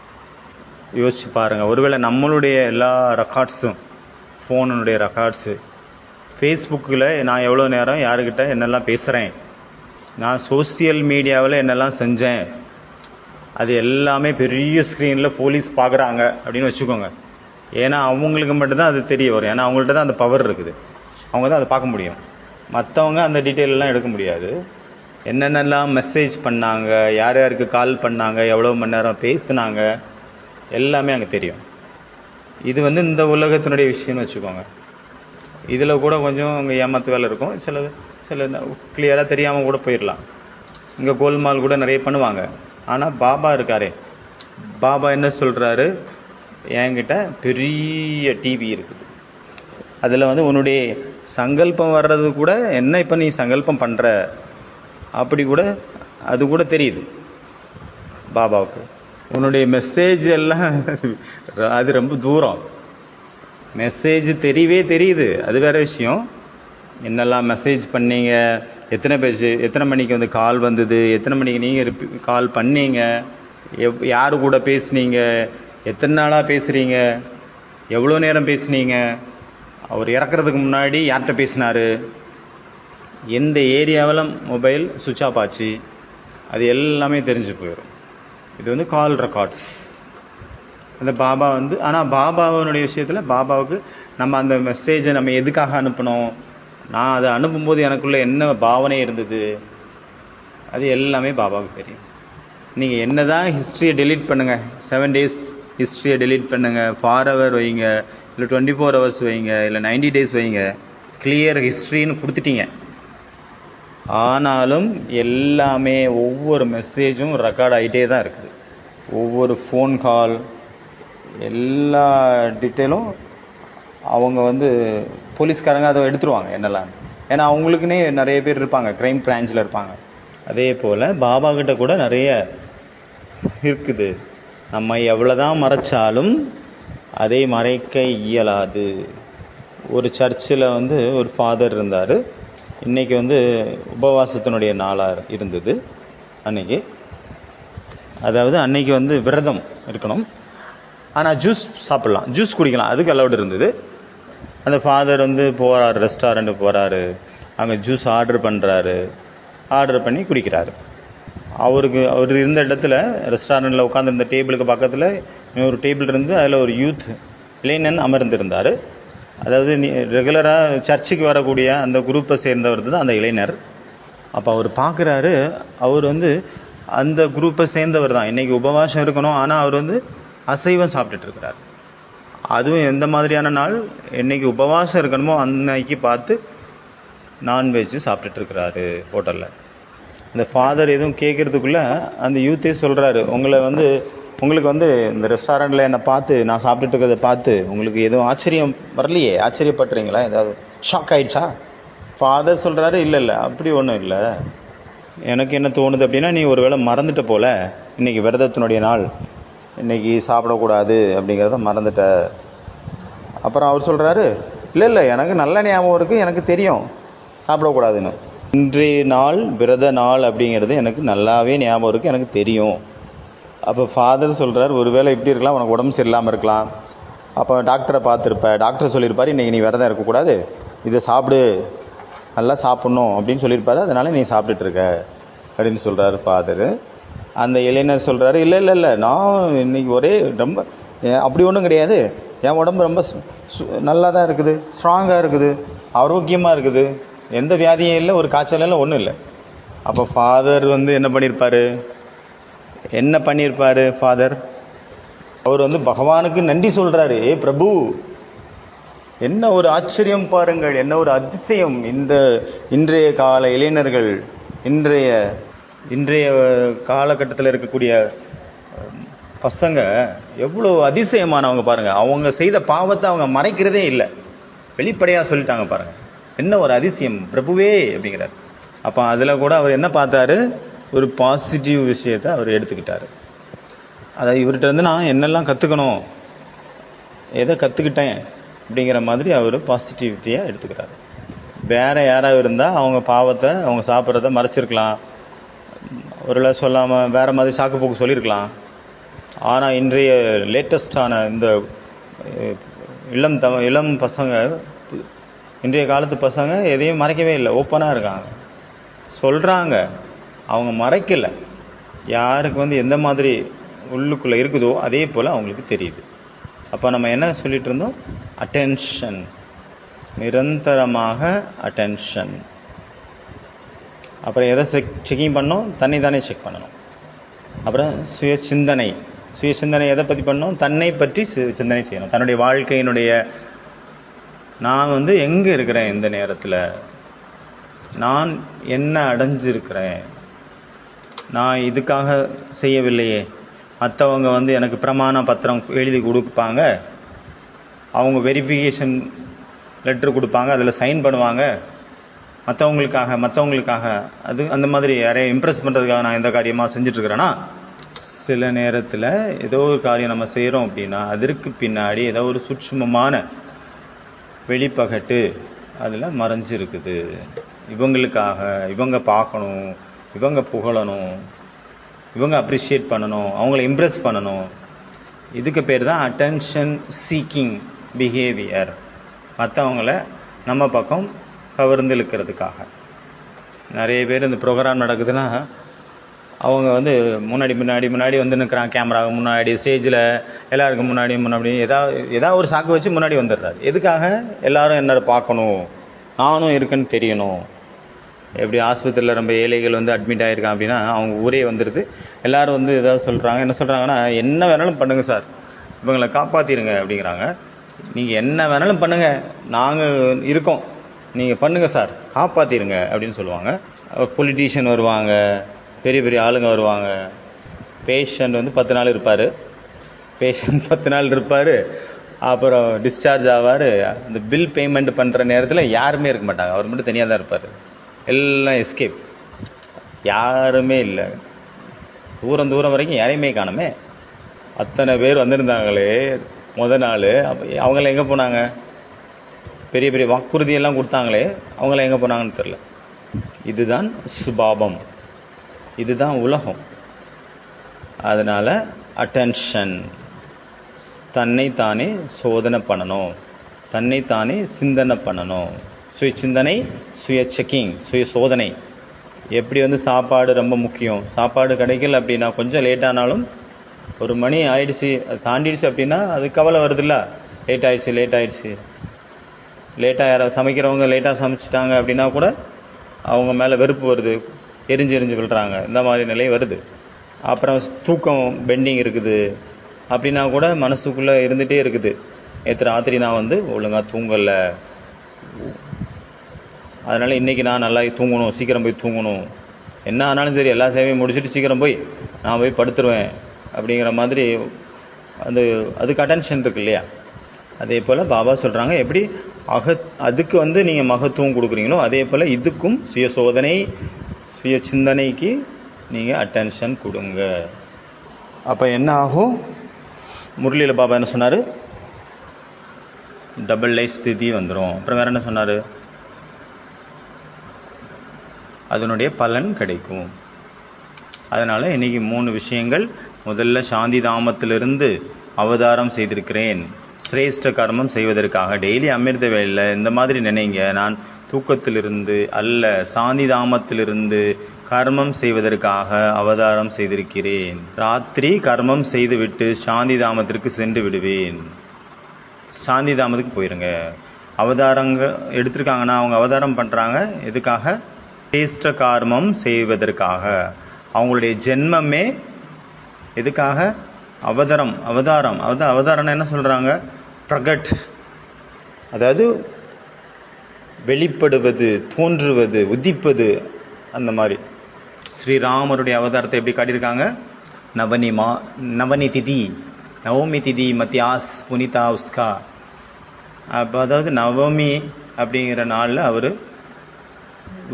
யோசிச்சு பாருங்கள், ஒருவேளை நம்மளுடைய எல்லா ரெக்கார்ட்ஸும் ஃபோனுடைய ரெக்கார்ட்ஸு, ஃபேஸ்புக்கில் நான் எவ்வளோ நேரம் யாருக்கிட்ட என்னெல்லாம் பேசுகிறேன், நான் சோசியல் மீடியாவில் என்னெல்லாம் செஞ்சேன், அது எல்லாமே பெரிய ஸ்க்ரீனில் போலீஸ் பார்க்குறாங்க அப்படின்னு வச்சுக்கோங்க. ஏன்னா அவங்களுக்கு மட்டும்தான் அது தெரிய வரும். ஏன்னா அவங்கள்ட்ட தான் அந்த பவர் இருக்குது, அவங்க தான் அதை பார்க்க முடியும். மற்றவங்க அந்த டீட்டெயிலெலாம் எடுக்க முடியாது. என்னென்னலாம் மெசேஜ் பண்ணாங்க, யார் யாருக்கு கால் பண்ணாங்க, எவ்வளோ மணி நேரம் பேசுனாங்க, எல்லாமே அங்கே தெரியும். இது வந்து இந்த உலகத்தினுடைய விஷயம்னு வச்சுக்கோங்க. இதில் கூட கொஞ்சம் அங்கே ஏமாத்து வேலை இருக்கும், சில கிளியராக தெரியாமல் கூட போயிடலாம். இங்கே கோல்மால் கூட நிறைய பண்ணுவாங்க. ஆனால் பாபா இருக்காரே, பாபா என்ன சொல்கிறாரு, என்கிட்ட பெரிய டிவி இருக்குது, அதில் வந்து உன்னுடைய சங்கல்பம் வர்றது கூட என்ன இப்போ நீ சங்கல்பம் பண்ணுற அப்படி கூட அது கூட தெரியுது பாபாவுக்கு. உன்னுடைய மெசேஜ் எல்லாம் அது ரொம்ப தூரம், மெசேஜ் தெரியுது, அது வேறு விஷயம். என்னெல்லாம் மெசேஜ் பண்ணீங்க, எத்தனை மணிக்கு வந்து கால் வந்தது, எத்தனை மணிக்கு நீங்கள் கால் பண்ணீங்க, யார் கூட பேசுனீங்க, எத்தனை நாளாக பேசுகிறீங்க, எவ்வளோ நேரம் பேசுனீங்க, அவர் இறக்குறதுக்கு முன்னாடி யார்கிட்ட பேசினார், எந்த ஏரியாவில் மொபைல் சுவிட்ச் ஆஃப் ஆச்சு, அது எல்லாமே தெரிஞ்சு போயிடும். இது வந்து கால் ரெக்கார்ட்ஸ். அந்த பாபா வந்து, ஆனால் பாபாவினுடைய விஷயத்தில் பாபாவுக்கு நம்ம அந்த மெசேஜை நம்ம எதுக்காக அனுப்பினோம், நான் அதை அனுப்பும்போது எனக்குள்ளே என்ன பாவனை இருந்தது, அது எல்லாமே பாபாவுக்கு தெரியும். நீங்கள் என்ன தான் ஹிஸ்ட்ரியை டெலீட் பண்ணுங்கள், 7 days ஹிஸ்ட்ரியை டெலீட் பண்ணுங்கள், ஃபார்எவர் வைங்க, இல்லை 24 hours வைங்க, இல்லை 90 days வைங்க, கிளியர் ஹிஸ்ட்ரின்னு கொடுத்துட்டீங்க. ஆனாலும் எல்லாமே ஒவ்வொரு மெசேஜும் ரெக்கார்ட் ஆகிட்டே தான் இருக்குது. ஒவ்வொரு ஃபோன் கால், எல்லா டீட்டெயிலும் அவங்க வந்து போலீஸ்காரங்க அதை எடுத்துருவாங்க என்னெல்லாம். ஏன்னா அவங்களுக்குன்னே நிறைய பேர் இருப்பாங்க, க்ரைம் பிரான்ச்சில் இருப்பாங்க. அதே போல் பாபா கிட்ட கூட நிறைய இருக்குது. நம்ம எவ்வளோதான் மறைச்சாலும் அதை மறைக்க இயலாது. ஒரு சர்ச்சில் வந்து ஒரு ஃபாதர் இருந்தார். இன்றைக்கி வந்து உபவாசத்தினுடைய நாளாக இருந்தது. அன்னைக்கு வந்து விரதம் இருக்கணும், ஆனால் ஜூஸ் சாப்பிட்லாம், ஜூஸ் குடிக்கலாம், அதுக்கு அலௌடு இருந்தது. அந்த ஃபாதர் வந்து போகிறாரு, ரெஸ்டாரண்ட்டு போகிறாரு, அங்கே ஜூஸ் ஆர்டர் பண்ணி குடிக்கிறாரு. அவர் இருந்த இடத்துல ரெஸ்டாரண்ட்டில் உட்காந்துருந்த டேபிளுக்கு பக்கத்தில் இன்னொரு டேபிள் இருந்து அதில் ஒரு யூத் இளைஞன் அமர்ந்திருந்தார். அதாவது ரெகுலராக சர்ச்சுக்கு வரக்கூடிய அந்த குரூப்பை சேர்ந்தவர் தான் அந்த இளைஞர். அப்போ அவர் பார்க்குறாரு, அவர் வந்து அந்த குரூப்பை சேர்ந்தவர் தான், இன்றைக்கி உபவாசம் இருக்கணும், ஆனால் அவர் வந்து அசைவம் சாப்பிட்டுட்ருக்கிறார். அதுவும் எந்த மாதிரியான நாள், இன்றைக்கி உபவாசம் இருக்கணுமோ அன்னைக்கு பார்த்து நான்வெஜ்ஜு சாப்பிட்டுட்ருக்கிறாரு ஹோட்டலில். அந்த ஃபாதர் எதுவும் கேட்குறதுக்குள்ளே அந்த யூத்தே சொல்கிறாரு, உங்களுக்கு வந்து இந்த ரெஸ்டாரண்ட்டில் என்னை பார்த்து நான் சாப்பிட்டுட்டு இருக்கிறத பார்த்து உங்களுக்கு எதுவும் ஆச்சரியம் வரலையே, ஆச்சரியப்படுறீங்களா, ஏதாவது ஷாக் ஆகிடுச்சா? ஃபாதர் சொல்கிறாரு, இல்லை அப்படி ஒன்றும் இல்லை, எனக்கு என்ன தோணுது அப்படின்னா, நீ ஒரு வேளை மறந்துட்ட போல், இன்றைக்கி விரதத்தினுடைய நாள், இன்றைக்கி சாப்பிடக்கூடாது அப்படிங்கிறத மறந்துட்ட. அப்புறம் அவர் சொல்கிறாரு, இல்லை எனக்கு நல்ல ஞாபகம் இருக்குது, எனக்கு தெரியும் சாப்பிடக்கூடாதுன்னு, இன்றைய நாள் விரத நாள் அப்படிங்கிறது எனக்கு நல்லாவே ஞாபகம் இருக்குது, எனக்கு தெரியும். அப்போ ஃபாதர் சொல்கிறார், ஒருவேளை இப்படி இருக்கலாம், உனக்கு உடம்பு சரியில்லாமல் இருக்கலாம், அப்போ டாக்டரை பார்த்துருப்ப, டாக்டர் சொல்லியிருப்பார் இன்றைக்கி நீ விரதம் இருக்கக்கூடாது, இதை சாப்பிடு, நல்லா சாப்பிட்ணும் அப்படின்னு சொல்லியிருப்பாரு, அதனால் நீ சாப்பிட்டுட்ருக்க அப்படின்னு சொல்கிறாரு ஃபாதரு. அந்த இளைஞர் சொல்கிறாரு, இல்லை நான் இன்றைக்கி ரொம்ப அப்படி ஒன்றும் கிடையாது, என் உடம்பு ரொம்ப நல்லா தான் இருக்குது, ஸ்ட்ராங்காக இருக்குது, ஆரோக்கியமாக இருக்குது, எந்த வியாதியும் இல்லை, ஒரு காய்ச்சல் இல்லை, ஒன்றும் இல்லை. அப்போ ஃபாதர் வந்து என்ன பண்ணியிருப்பார் ஃபாதர்? அவர் வந்து பகவானுக்கு நன்றி சொல்கிறாரு, பிரபு என்ன ஒரு ஆச்சரியம் பாருங்கள், என்ன ஒரு அதிசயம்! இன்றைய கால இளைஞர்கள், இன்றைய காலகட்டத்தில் இருக்கக்கூடிய பசங்க எவ்வளோ அதிசயமானவங்க பாருங்க. அவங்க செய்த பாவத்தை அவங்க மறைக்கிறதே இல்லை, வெளிப்படையாக சொல்லிட்டாங்க பாருங்க. என்ன ஒரு அதிசயம் பிரபுவே அப்படிங்கிறார். அப்போ அதில் கூட அவர் என்ன பார்த்தாரு, ஒரு பாசிட்டிவ் விஷயத்தை அவர் எடுத்துக்கிட்டாரு. அதை இவர்கிட்ட இருந்து நான் என்னெல்லாம் கற்றுக்கணும், எதை கற்றுக்கிட்டேன் அப்படிங்கிற மாதிரி அவர் பாசிட்டிவிட்டியாக எடுத்துக்கிறார். வேற யாராவது இருந்தால் அவங்க பாவத்தை, அவங்க சாப்பிட்றத மறைச்சிருக்கலாம், ஒருவேளை சொல்லாமல் வேற மாதிரி சாக்கு போக்கு சொல்லியிருக்கலாம். ஆனால் இன்றைய லேட்டஸ்டான இந்த இளம் பசங்க, இன்றைய காலத்து பசங்க எதையும் மறைக்கவே இல்லை, ஓப்பனாக இருக்காங்க, சொல்கிறாங்க, அவங்க மறைக்கலை. யாருக்கு எந்த மாதிரி உள்ளுக்குள்ளே இருக்குதோ அதே போல் அவங்களுக்கு தெரியுது. அப்போ நம்ம என்ன சொல்லிட்டு இருந்தோம், அட்டென்ஷன், நிரந்தரமாக அட்டென்ஷன். அப்புறம் எதை செக்கிங் பண்ணோம், தன்னை தானே செக் பண்ணணும். அப்புறம் சுய சிந்தனை எதை பற்றி பண்ணணும், தன்னை பற்றி சிந்தனை செய்யணும். தன்னுடைய வாழ்க்கையினுடைய நான் எங்கே இருக்கிறேன், இந்த நேரத்தில் நான் என்ன அடைஞ்சிருக்கிறேன், நான் இதுக்காக செய்யவில்லையே. மற்றவங்க எனக்கு பிரமாண பத்திரம் எழுதி கொடுப்பாங்க, அவங்க வெரிஃபிகேஷன் லெட்ரு கொடுப்பாங்க, அதில் சைன் பண்ணுவாங்க, மற்றவங்களுக்காக அது அந்த மாதிரி யாரையும் இம்ப்ரெஸ் பண்ணுறதுக்காக நான் எந்த காரியமாக செஞ்சிட்ருக்கிறேன்னா, சில நேரத்தில் ஏதோ ஒரு காரியம் நம்ம செய்கிறோம் அப்படின்னா அதற்கு பின்னாடி ஏதோ ஒரு சூட்சுமமான வெளிப்பகட்டு அதில் மறைஞ்சிருக்குது. இவங்களுக்காக, இவங்க பார்க்கணும், இவங்க புகழணும், இவங்க அப்ரிஷியேட் பண்ணணும், அவங்கள இம்ப்ரெஸ் பண்ணணும். இதுக்கு பேர் தான் அட்டென்ஷன் சீக்கிங் பிஹேவியர். மற்றவங்கள நம்ம பக்கம் கவர்ந்து இழுக்கிறதுக்காக. நிறைய பேர் இந்த ப்ரோக்ராம் நடக்குதுன்னா அவங்க முன்னாடி நிற்கிறான், கேமராவுக்கு முன்னாடி, ஸ்டேஜில் எல்லாருக்கும் முன்னாடி ஏதாவது ஒரு சாக்கு வச்சு முன்னாடி வந்துடுறாரு. எதுக்காக? எல்லாரும் என்ன பார்க்கணும், நானும் இருக்குன்னு தெரியணும். எப்படி ஆஸ்பத்திரியில் ரொம்ப ஏழைகள் அட்மிட் ஆகிருக்கான் அப்படின்னா அவங்க ஊரே வந்துடுது, எல்லோரும் ஏதாவது சொல்கிறாங்க. என்ன சொல்கிறாங்கன்னா, என்ன வேணாலும் பண்ணுங்கள் சார், இவங்களை காப்பாற்றிடுங்க அப்படிங்கிறாங்க. நீங்கள் என்ன வேணாலும் பண்ணுங்கள், நாங்கள் இருக்கோம், நீங்கள் பண்ணுங்கள் சார், காப்பாற்றிடுங்க அப்படின்னு சொல்லுவாங்க. பொலிட்டீஷியன் வருவாங்க, பெரிய பெரிய ஆளுங்க வருவாங்க. பேஷண்ட் 10 நாள் இருப்பார், அப்புறம் டிஸ்சார்ஜ் ஆவார். அந்த பில் பேமெண்ட் பண்ணுற நேரத்தில் யாருமே இருக்க மாட்டாங்க, அவர் மட்டும் தனியாக தான் இருப்பார். எல்லாம் எஸ்கேப், யாருமே இல்லை. தூரம் வரைக்கும் யாரையுமே காணுமே. அத்தனை பேர் வந்திருந்தாங்களே முத நாள், அவங்களாம் எங்கே போனாங்க? பெரிய பெரிய வாக்குறுதியெல்லாம் கொடுத்தாங்களே, அவங்களாம் எங்கே போனாங்கன்னு தெரில. இதுதான் சுபாவம், இதுதான் உலகம். அதனால் அட்டென்ஷன், தன்னைத்தானே சோதனை பண்ணணும், தன்னைத்தானே சிந்தனை பண்ணணும். சுய சிந்தனை, சுய செக்கிங், சுய சோதனை. எப்படி சாப்பாடு ரொம்ப முக்கியம். சாப்பாடு கிடைக்கல அப்படின்னா கொஞ்சம் லேட்டானாலும், 1 மணி ஆயிடுச்சு, அது தாண்டிடுச்சு அப்படின்னா அது கவலை வருதுல்ல. லேட் ஆயிடுச்சு. லேட்டாக யாராவது சமைக்கிறவங்க லேட்டாக சமைச்சிட்டாங்க அப்படின்னா கூட அவங்க மேலே வெறுப்பு வருது, எரிஞ்சு விழுறாங்க, இந்த மாதிரி நிலை வருது. அப்புறம் தூக்கம் பெண்டிங் இருக்குது அப்படின்னா கூட மனசுக்குள்ளே இருந்துகிட்டே இருக்குது, நேற்று ராத்திரி நான் ஒழுங்காக தூங்கலை, அதனால் இன்றைக்கி நான் நல்லா தூங்கணும், சீக்கிரம் போய் தூங்கணும், என்ன ஆனாலும் சரி எல்லா சேவையும் முடிச்சுட்டு சீக்கிரம் நான் போய் படுத்துருவேன் அப்படிங்கிற மாதிரி அதுக்கு அட்டென்ஷன் இருக்கு இல்லையா. அதே போல் பாபா சொல்கிறாங்க, எப்படி அதுக்கு நீங்கள் மகத்துவம் கொடுக்குறீங்களோ அதே போல் இதுக்கும் சுய சோதனை, சுய சிந்தனைக்கு நீங்கள் அட்டென்ஷன் கொடுங்க. அப்போ என்ன ஆகும்? முரளியில் பாபா என்ன சொன்னார்? டபுள் லைஃப் ஸ்திதி வந்துடும். அப்புறம் வேறு என்ன சொன்னார்? அதனுடைய பலன் கிடைக்கும். அதனால் இன்றைக்கி 3 விஷயங்கள். முதல்ல சாந்தி தாமத்திலிருந்து அவதாரம் செய்திருக்கிறேன், சிரேஷ்ட கர்மம் செய்வதற்காக. டெய்லி அமிர்த வேளையில் இந்த மாதிரி நினைங்க, நான் தூக்கத்திலிருந்து அல்ல, சாந்தி தாமத்திலிருந்து கர்மம் செய்வதற்காக அவதாரம் செய்திருக்கிறேன். ராத்திரி கர்மம் செய்துவிட்டு சாந்தி தாமத்திற்கு சென்று விடுவேன். சாந்தி தாமத்துக்கு போயிருங்க. அவதாரங்க எடுத்திருக்காங்கன்னா அவங்க அவதாரம் பண்ணுறாங்க எதுக்காக? சிரேஷ்ட கர்மம் செய்வதற்காக. அவங்களுடைய ஜென்மமே எதுக்காக? அவதாரம். அவதாரம்னா என்ன சொல்கிறாங்க? பிரகட், அதாவது வெளிப்படுவது, தோன்றுவது, உதிப்பது, அந்த மாதிரி. ஸ்ரீராமருடைய அவதாரத்தை எப்படி காட்டியிருக்காங்க? நவனி திதி, நவமி திதி மத்தியாஸ் புனிதா உஸ்கா. அப்போ அதாவது நவமி அப்படிங்கிற நாளில் அவர்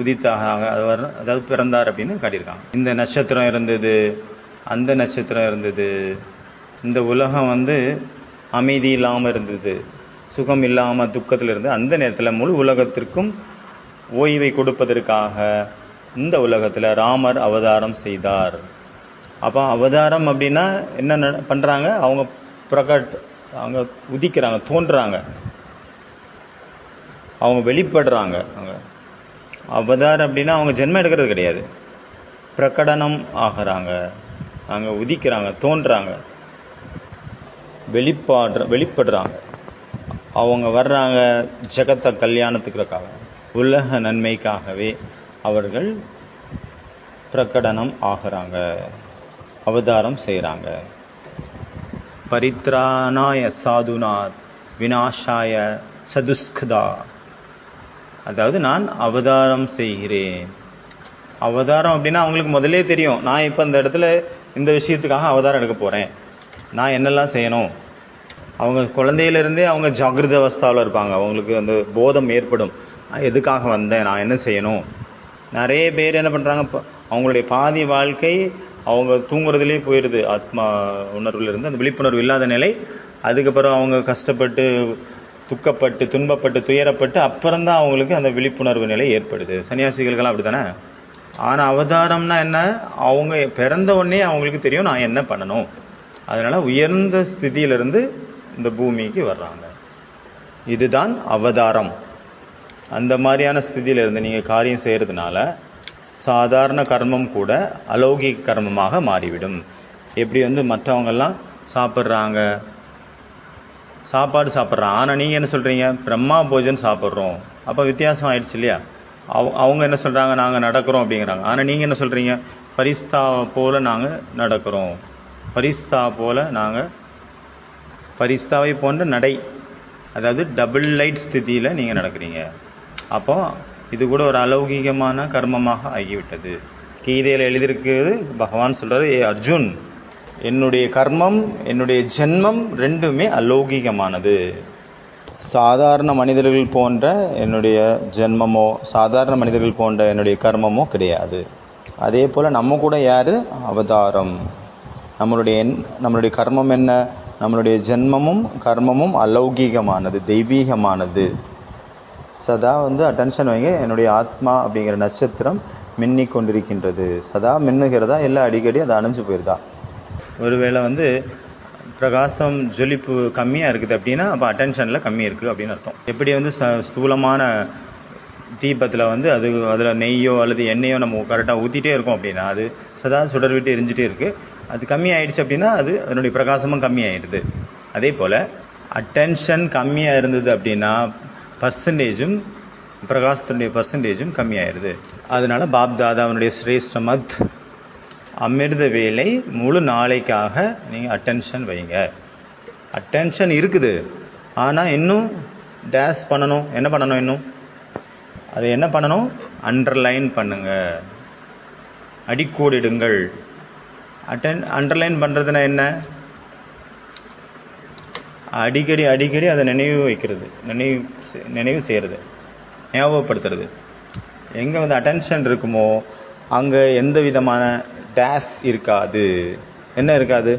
உதித்தாக, அதாவது பிறந்தார் அப்படின்னு காட்டியிருக்காங்க. இந்த நட்சத்திரம் இருந்தது, அந்த நட்சத்திரம் இருந்தது, இந்த உலகம் அமைதி இல்லாமல் இருந்தது, சுகம் இல்லாமல் துக்கத்தில் இருந்து, அந்த நேரத்தில் முழு உலகத்திற்கும் ஓய்வை கொடுப்பதற்காக இந்த உலகத்தில் ராமர் அவதாரம் செய்தார். அப்போ அவதாரம் அப்படின்னா என்ன பண்ணுறாங்க? அவங்க அவங்க உதிக்கிறாங்க, தோன்றுறாங்க, அவங்க வெளிப்படுறாங்க. அவங்க அவதாரம் அப்படின்னா அவங்க ஜென்மம் எடுக்கிறது கிடையாது, பிரகடனம் ஆகிறாங்க, அங்கே உதிக்கிறாங்க, தோன்றாங்க, வெளிப்படுறாங்க. அவங்க வர்றாங்க ஜெகத்தை கல்யாணத்துக்காக, உலக நன்மைக்காகவே அவர்கள் பிரகடனம் ஆகிறாங்க, அவதாரம் செய்கிறாங்க. பரித்ராணாய சாதுநாத் விநாசாய சதுஸ்கதா. அதாவது நான் அவதாரம் செய்கிறேன். அவதாரம் அப்படின்னா அவங்களுக்கு முதலே தெரியும், நான் இப்போ இந்த இடத்துல இந்த விஷயத்துக்காக அவதாரம் எடுக்க போகிறேன், நான் என்னெல்லாம் செய்யணும். அவங்க குழந்தையிலேருந்தே அவங்க ஜாகிரத அவஸ்தாவில் இருப்பாங்க, அவங்களுக்கு அந்த போதம் ஏற்படும், நான் எதுக்காக வந்தேன், நான் என்ன செய்யணும். நிறைய பேர் என்ன பண்ணுறாங்க, அவங்களுடைய பாதி வாழ்க்கை அவங்க தூங்குறதுலேயே போயிடுது, ஆத்மா உணர்வுலேருந்து அந்த விழிப்புணர்வு இல்லாத நிலை. அதுக்கப்புறம் அவங்க கஷ்டப்பட்டு, துக்கப்பட்டு, துன்பப்பட்டு, துயரப்பட்டு அப்புறம்தான் அவங்களுக்கு அந்த விழிப்புணர்வு நிலை ஏற்படுது. சன்னியாசிகளுக்கெல்லாம் அப்படி தானே. ஆனால் அவதாரம்னா என்ன? அவங்க பிறந்த உடனே அவங்களுக்கு தெரியும் நான் என்ன பண்ணணும். அதனால் உயர்ந்த ஸ்திதியிலிருந்து இந்த பூமிக்கு வர்றாங்க. இதுதான் அவதாரம். அந்த மாதிரியான ஸ்திதியிலிருந்து நீங்கள் காரியம் செய்கிறதுனால சாதாரண கர்மம் கூட அலௌகிக கர்மமாக மாறிவிடும். எப்படி மற்றவங்கெல்லாம் சாப்பிட்றாங்க, சாப்பாடு சாப்பிட்றாங்க, ஆனால் நீங்கள் என்ன சொல்கிறீங்க? பிரம்மா போஜன் சாப்பிட்றோம். அப்போ வித்தியாசம் ஆயிடுச்சு இல்லையா? அவங்க என்ன சொல்கிறாங்க? நாங்கள் நடக்கிறோம் அப்படிங்கிறாங்க. ஆனால் நீங்கள் என்ன சொல்கிறீங்க? பரிஸ்தாவை போல் நாங்கள் நடக்கிறோம், பரிஸ்தாவை போன்ற நடை, அதாவது டபுள் லைட் ஸ்திதியில் நீங்கள் நடக்கிறீங்க. அப்போ இது கூட ஒரு அலௌகிகமான கர்மமாக ஆகிவிட்டது. கீதையில் எழுதியிருக்கிறது, பகவான் சொல்கிறார், ஏ அர்ஜுன், என்னுடைய கர்மம், என்னுடைய ஜென்மம் ரெண்டுமே அலௌகிகமானது. சாதாரண மனிதர்கள் போன்ற என்னுடைய ஜென்மமோ, சாதாரண மனிதர்கள் போன்ற என்னுடைய கர்மமோ கிடையாது. அதே போல் நம்ம கூட யார்? அவதாரம். நம்மளுடைய கர்மம் என்ன? நம்மளுடைய ஜென்மமும் கர்மமும் அலௌகிகமானது, தெய்வீகமானது. சதா அட்டென்ஷன் வைங்க. என்னுடைய ஆத்மா அப்படிங்கிற நட்சத்திரம் மின்னி கொண்டிருக்கின்றது. சதா மின்னுகிறதா, இல்லை அடிக்கடி அது அணைஞ்சு போயிருதா? ஒருவேளை பிரகாசம் ஜொலிப்பு கம்மியாக இருக்குது அப்படின்னா அப்போ அட்டென்ஷனில் கம்மி இருக்குது அப்படின்னு அர்த்தம். எப்படி ஸ்தூலமான தீபத்தில் அதில் நெய்யோ அல்லது எண்ணெயோ நம்ம கரெக்டாக ஊற்றிட்டே இருக்கோம் அப்படின்னா அது சதா சுடர் விட்டு எரிஞ்சிட்டே இருக்குது. அது கம்மி ஆகிடுச்சு அப்படின்னா அதனுடைய பிரகாசமும் கம்மி ஆகிடுது. அதே போல் அட்டென்ஷன் கம்மியாக இருந்தது அப்படின்னா பர்சன்டேஜும், பிரகாசத்தினுடைய பர்சன்டேஜும் கம்மியாயிருது. அதனால பாப்தாதாவனுடைய சிரேஷ்டமத் அமிர்த வேலை முழு நாளைக்காக நீங்கள் அட்டென்ஷன் வைங்க. அட்டென்ஷன் இருக்குது, ஆனால் இன்னும் டேஸ் பண்ணணும். என்ன பண்ணணும்? இன்னும் அது என்ன பண்ணணும்? அண்டர்லைன் பண்ணுங்க, அடிக்கோடிடுங்கள். அண்டர்லைன் பண்ணுறதுனா என்ன? அடிக்கடி அதை நினைவு வைக்கிறது, நினைவு செய்கிறது, ஞாபகப்படுத்துறது. எங்கே அட்டென்ஷன் இருக்குமோ அங்கே எந்த விதமான டேஸ் இருக்காது. என்ன இருக்காது?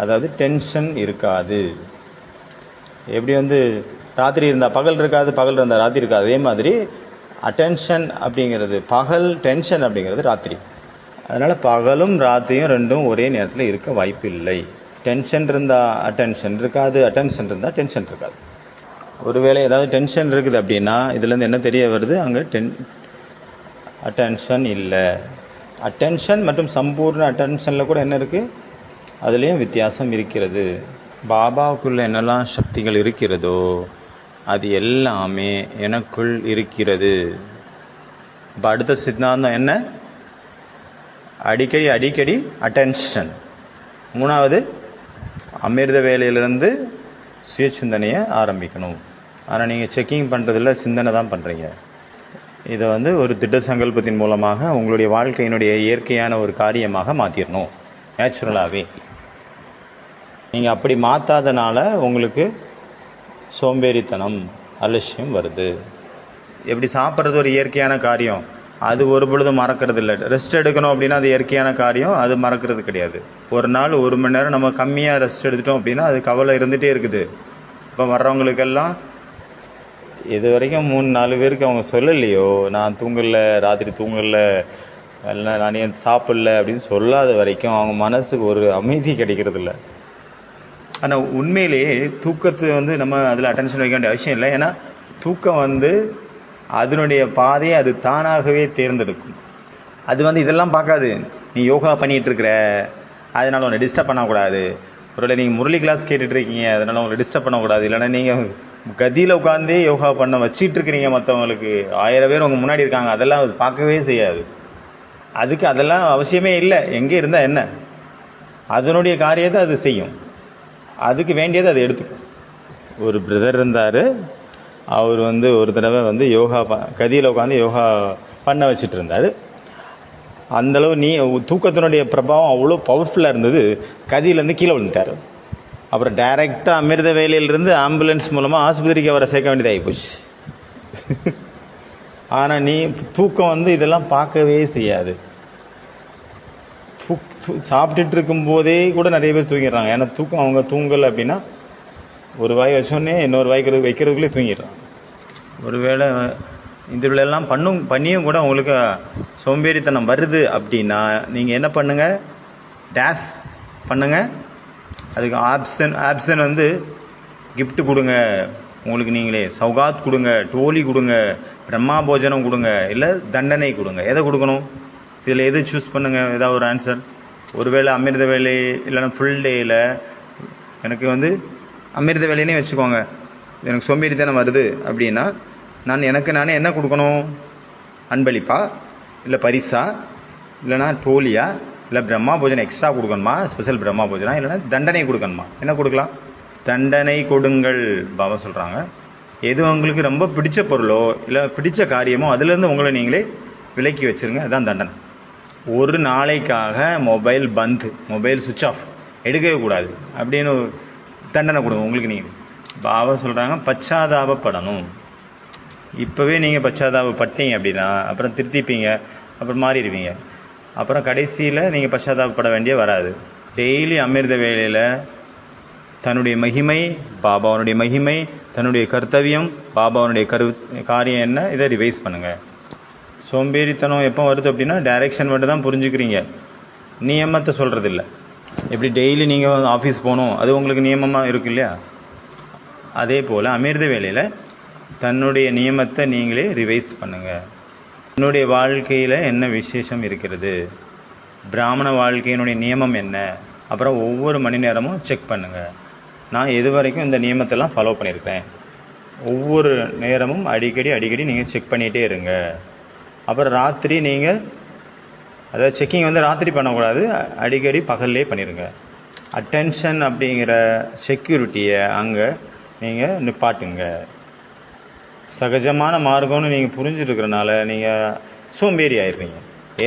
அதாவது டென்ஷன் இருக்காது. எப்படி ராத்திரி இருந்தால் பகல் இருக்காது, பகல் இருந்தால் ராத்திரி இருக்காது. அதே மாதிரி அட்டென்ஷன் அப்படிங்கிறது பகல், டென்ஷன் அப்படிங்கிறது ராத்திரி. அதனால் பகலும் ராத்திரியும் ரெண்டும் ஒரே நேரத்தில் இருக்க வாய்ப்பு இல்லை. டென்ஷன் இருந்தால் அட்டென்ஷன் இருக்காது, அட்டென்ஷன் இருந்தால் டென்ஷன் இருக்காது. ஒருவேளை ஏதாவது டென்ஷன் இருக்குது அப்படின்னா இதுலேருந்து என்ன தெரிய வருது? அங்கே அட்டென்ஷன் இல்லை. அட்டென்ஷன் மற்றும் சம்பூர்ண அட்டென்ஷனில் கூட என்ன இருக்குது? அதுலேயும் வித்தியாசம் இருக்கிறது. பாபாவுக்குள்ள என்னெல்லாம் சக்திகள் இருக்கிறதோ அது எல்லாமே எனக்குள் இருக்கிறது. இப்போ அடுத்த சித்தாந்தம் என்ன? அடிக்கடி அட்டென்ஷன். மூணாவது, அமிர்த வேலையிலிருந்து சுய சிந்தனையை ஆரம்பிக்கணும். ஆனால் நீங்கள் செக்கிங் பண்ணுறதில்ல, சிந்தனை தான் பண்ணுறீங்க. இதை வந்து ஒரு திட்ட சங்கல்பத்தின் மூலமாக உங்களுடைய வாழ்க்கையினுடைய இயற்கையான ஒரு காரியமாக மாற்றிடணும். நேச்சுரலாகவே நீங்கள் அப்படி மாற்றாதனால உங்களுக்கு சோம்பேறித்தனம், அலட்சியம் வருது. எப்படி சாப்பிட்றது ஒரு இயற்கையான காரியம், அது ஒரு பொழுதும் மறக்கிறது இல்லை. ரெஸ்ட் எடுக்கணும் அப்படின்னா அது இயற்கையான காரியம், அது மறக்கிறது கிடையாது. ஒரு நாள் 1 மணி நேரம் நம்ம கம்மியாக ரெஸ்ட் எடுத்துட்டோம் அப்படின்னா அது கவலை இருந்துகிட்டே இருக்குது. இப்போ வர்றவங்களுக்கெல்லாம் இது வரைக்கும் 3-4 பேருக்கு அவங்க சொல்லலையோ, நான் தூங்கலை, ராத்திரி தூங்கலை, எல்லாம் நான் ஏன் சாப்பிடல அப்படின்னு சொல்லாத வரைக்கும் அவங்க மனசுக்கு ஒரு அமைதி கிடைக்கிறது இல்லை. ஆனால் உண்மையிலேயே தூக்கத்தை வந்து நம்ம அதில் அட்டென்ஷன் வைக்க வேண்டிய அவசியம் இல்லை. ஏன்னா தூக்கம் வந்து அதனுடைய பாதையை அது தானாகவே தேர்ந்தெடுக்கும். அது வந்து இதெல்லாம் பார்க்காது. நீ யோகா பண்ணிகிட்ருக்கிற, அதனால் உன்னை டிஸ்டர்ப் பண்ணக்கூடாது. ஒருவேளை நீங்கள் முரளி கிளாஸ் கேட்டுட்ருக்கீங்க, அதனால் உங்களை டிஸ்டர்ப் பண்ணக்கூடாது. இல்லைன்னா நீங்கள் கதியில் உட்காந்தே யோகா பண்ண வச்சிட்ருக்கிறீங்க, மற்றவங்களுக்கு 1000 பேர் உங்கள் முன்னாடி இருக்காங்க, அதெல்லாம் அது பார்க்கவே செய்யாது. அதுக்கு அதெல்லாம் அவசியமே இல்லை. எங்கே இருந்தால் என்ன, அதனுடைய காரியத்தை அது செய்யும். அதுக்கு வேண்டியது அது எடுத்துக்கும். ஒரு பிரதர் இருந்தார், அவர் வந்து ஒரு தடவை வந்து யோகா கதியில் உட்காந்து யோகா பண்ண வச்சுட்டு இருந்தார். அந்தளவு தூக்கத்தினுடைய பிரபாவம் அவ்வளோ பவர்ஃபுல்லாக இருந்தது. கதியிலேருந்து கீழே விழுந்துட்டார். அப்புறம் டைரெக்டாக அமிர்த வேலையிலிருந்து ஆம்புலன்ஸ் மூலமாக ஆஸ்பத்திரிக்கு அவரை சேர்க்க வேண்டியதாகி போச்சு. ஆனால் தூக்கம் வந்து இதெல்லாம் பார்க்கவே செய்யாது. சாப்பிட்டுட்டு இருக்கும்போதே கூட நிறைய பேர் தூங்கிடுறாங்க. ஏன்னா தூக்கம் அவங்க தூங்கலை அப்படின்னா ஒரு வாய் வச்சோடனே இன்னொரு வாய்க்கு வைக்கிறதுக்குள்ளே தூங்கிடுறாங்க. ஒருவேளை இதுகளெல்லாம் பண்ணியும் கூட உங்களுக்கு சோம்பேறித்தனம் வருது அப்படின்னா நீங்கள் என்ன பண்ணுங்கள், டேஸ் பண்ணுங்கள். அதுக்கு ஆப்ஷன் வந்து கிஃப்ட் கொடுங்க, உங்களுக்கு நீங்களே சௌகாத் கொடுங்க, டோலி கொடுங்க, பிரம்மா போஜனம் கொடுங்க, இல்லை தண்டனை கொடுங்க. எதை கொடுக்கணும், இதில் எது சூஸ் பண்ணுங்கள், ஏதாவது ஒரு ஆன்சர். ஒருவேளை அமிர்த வேலை இல்லைன்னா ஃபுல் டேயில் எனக்கு வந்து அமிர்த வேலைன்னே வச்சுக்கோங்க, எனக்கு சோம்பேறித்தனம் வருது அப்படின்னா நானே என்ன கொடுக்கணும், அன்பளிப்பா, இல்லை பரிசா, இல்லைனா டோலியா, இல்லை பிரம்மா போஜனம் எக்ஸ்ட்ரா கொடுக்கணுமா, ஸ்பெஷல் பிரம்மா போஜனம், இல்லைனா தண்டனை கொடுக்கணுமா, என்ன கொடுக்கலாம், தண்டனை கொடுங்கள் பாபா சொல்கிறாங்க. எது உங்களுக்கு ரொம்ப பிடிச்ச பொருளோ இல்லை பிடிச்ச காரியமோ அதுலேருந்து உங்களை நீங்களே விலக்கி வச்சுருங்க, அதுதான் தண்டனை. ஒரு நாளைக்காக மொபைல் சுவிட்ச் ஆஃப் எடுக்கவே கூடாது அப்படின்னு தண்டனை கொடுங்க உங்களுக்கு. நீங்கள் பாபா சொல்கிறாங்க பச்சாதாபப்படணும். இப்போவே நீங்கள் பச்சாதாபப்பட்டீங்க அப்படின்னா அப்புறம் திருத்திப்பீங்க, அப்புறம் மாறிடுவீங்க. அப்புறம் கடைசியில் நீங்கள் பச்சாதாபப்பட வேண்டிய வராது. டெய்லி அமிர்த வேளையில் தன்னுடைய மகிமை, பாபாவனுடைய மகிமை, தன்னுடைய கர்த்தவியம், பாபாவனுடைய காரியம் என்ன, இதை ரிவைஸ் பண்ணுங்கள். சோம்பேறித்தனம் எப்போ வருது அப்படின்னா டைரெக்ஷன் மட்டும் தான் புரிஞ்சுக்கிறீங்க, நியமத்தை சொல்கிறதில்ல. எப்படி டெய்லி நீங்கள் ஆஃபீஸ் போகணும், அது உங்களுக்கு நியமமாக இருக்கு இல்லையா, அதே போல் அமிர்த வேளையில் தன்னுடைய நியமத்தை நீங்களே ரிவைஸ் பண்ணுங்கள். என்னுடைய வாழ்க்கையில் என்ன விசேஷம் இருக்கிறது, பிராமண வாழ்க்கையினுடைய நியமம் என்ன, அப்புறம் ஒவ்வொரு மணி நேரமும் செக் பண்ணுங்கள். நான் எது வரைக்கும் இந்த நியமத்தெல்லாம் ஃபாலோ பண்ணியிருக்கேன். ஒவ்வொரு நேரமும் அடிக்கடி நீங்கள் செக் பண்ணிகிட்டே இருங்க. அப்புறம் ராத்திரி நீங்கள் அதாவது செக்கிங் வந்து ராத்திரி பண்ணக்கூடாது, அடிக்கடி பகல்லே பண்ணிடுங்க. அட்டென்ஷன் அப்படிங்கிற செக்யூரிட்டியை அங்கே நீங்கள் நிப்பாட்டுங்க. சகஜமான மார்க்கம்னு நீங்கள் புரிஞ்சுருக்கிறனால நீங்கள் சோம்பேறி ஆயிடுறீங்க.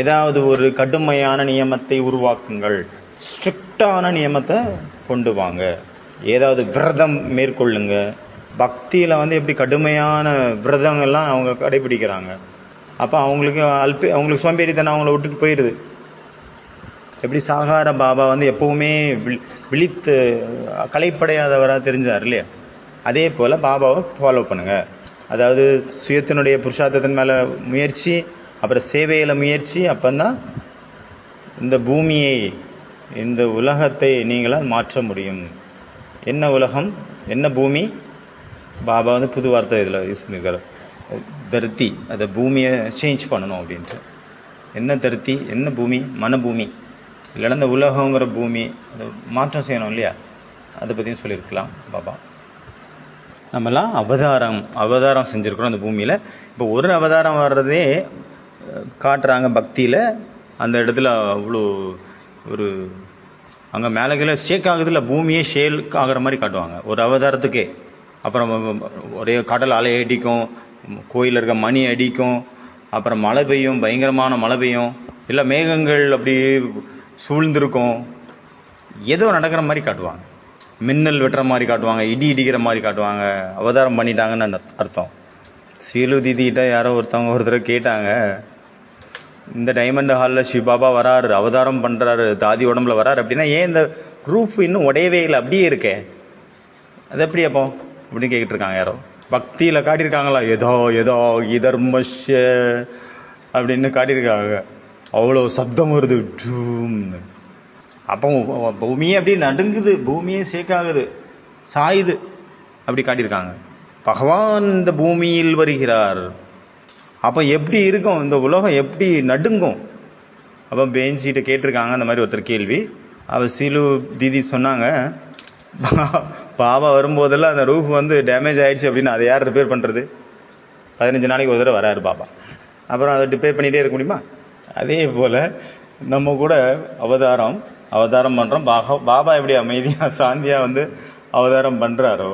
ஏதாவது ஒரு கடுமையான நியமத்தை உருவாக்குங்கள், ஸ்ட்ரிக்டான நியமத்தை கொண்டு வாங்க. ஏதாவது விரதம் மேற்கொள்ளுங்க. பக்தியில் வந்து எப்படி கடுமையான விரதங்கள்லாம் அவங்க கடைபிடிக்கிறாங்க, அப்போ அவங்களுக்கு சோம்பேறித்தனம் அவங்கள விட்டுட்டு போயிடுது. எப்படி சாகார பாபா வந்து எப்போவுமே விழித்து களைப்படையாதவராக தெரிஞ்சார் இல்லையா, அதே போல் பாபாவை ஃபாலோ பண்ணுங்கள். அதாவது சுயத்தினுடைய புருஷார்த்தத்தின் மேலே முயற்சி, அப்புறம் சேவையில் முயற்சி. அப்போந்தான் இந்த பூமியை, இந்த உலகத்தை நீங்களால் மாற்ற முடியும். என்ன உலகம், என்ன பூமி, பாபா வந்து புது வார்த்தை இதில் யூஸ் பண்ணியிருக்காரு, தர்த்தி. அதை பூமியை சேஞ்ச் பண்ணணும் அப்படின்ட்டு. என்ன தர்த்தி, என்ன பூமி, மனபூமி, இல்லைன்னா இந்த உலகங்கிற பூமி அதை மாற்றம் செய்யணும் இல்லையா, அதை பற்றியும் சொல்லியிருக்கலாம் பாபா. நம்மலாம் அவதாரம் செஞ்சுருக்கிறோம் அந்த பூமியில். இப்போ ஒரு அவதாரம் வர்றதே காட்டுறாங்க பக்தியில். அந்த இடத்துல அவ்வளோ ஒரு அங்கே மேலே கீழே ஷேக் ஆகுதுல, பூமியே ஷேக் ஆகிற மாதிரி காட்டுவாங்க ஒரு அவதாரத்துக்கே. அப்புறம் ஒரே கடல் அலை அடிக்கும், கோயிலில் இருக்க மணி அடிக்கும், அப்புறம் மழை பெய்யும், பயங்கரமான மழை பெய்யும், இல்லை மேகங்கள் அப்படி சூழ்ந்திருக்கும், ஏதோ நடக்கிற மாதிரி காட்டுவாங்க. மின்னல் வெட்டுற மாதிரி காட்டுவாங்க, இடி இடிக்கிற மாதிரி காட்டுவாங்க. அவதாரம் பண்ணிட்டாங்கன்னு அர்த்தம். சீலு தீதிகிட்ட யாரோ ஒருத்தர் கேட்டாங்க, இந்த டைமண்ட் ஹாலில் சிவபாபா வராரு, அவதாரம் பண்ணுறாரு, தாதி உடம்புல வராரு அப்படின்னா ஏன் இந்த ரூஃப் இன்னும் உடையவே இல்லை, அப்படியே இருக்கே, அது எப்படி அப்போ அப்படின்னு கேட்டுட்டு இருக்காங்க யாரோ. பக்தியில் காட்டியிருக்காங்களா, ஏதோ ஏதோ இதர்மஷ்ய அப்படின்னு காட்டியிருக்காங்க. அவ்வளோ சப்தம் வருது டூம்னு. அப்போ பூமியே அப்படியே நடுங்குது, பூமியே சேக்காகுது, சாயுது, அப்படி காட்டியிருக்காங்க. பகவான் இந்த பூமியில் வருகிறார். அப்போ எப்படி இருக்கும் இந்த உலகம், எப்படி நடுங்கும். அப்போ பெஞ்சிட்ட கேட்டிருக்காங்க அந்த மாதிரி ஒருத்தர் கேள்வி. அவர் சீலு தீதி சொன்னாங்க, பாபா வரும்போதெல்லாம் அந்த ரூஃப் வந்து டேமேஜ் ஆகிடுச்சு அப்படின்னு அதை யார் ரிப்பேர் பண்ணுறது? 15 நாளைக்கு ஒரு தடவை வராரு பாபா, அப்புறம் அதை ரிப்பேர் பண்ணிகிட்டே இருக்க முடியுமா? அதே போல் நம்ம கூட அவதாரம் பண்ணுறோம். பாபா எப்படி அமைதியாக சாந்தியாக வந்து அவதாரம் பண்ணுறாரோ,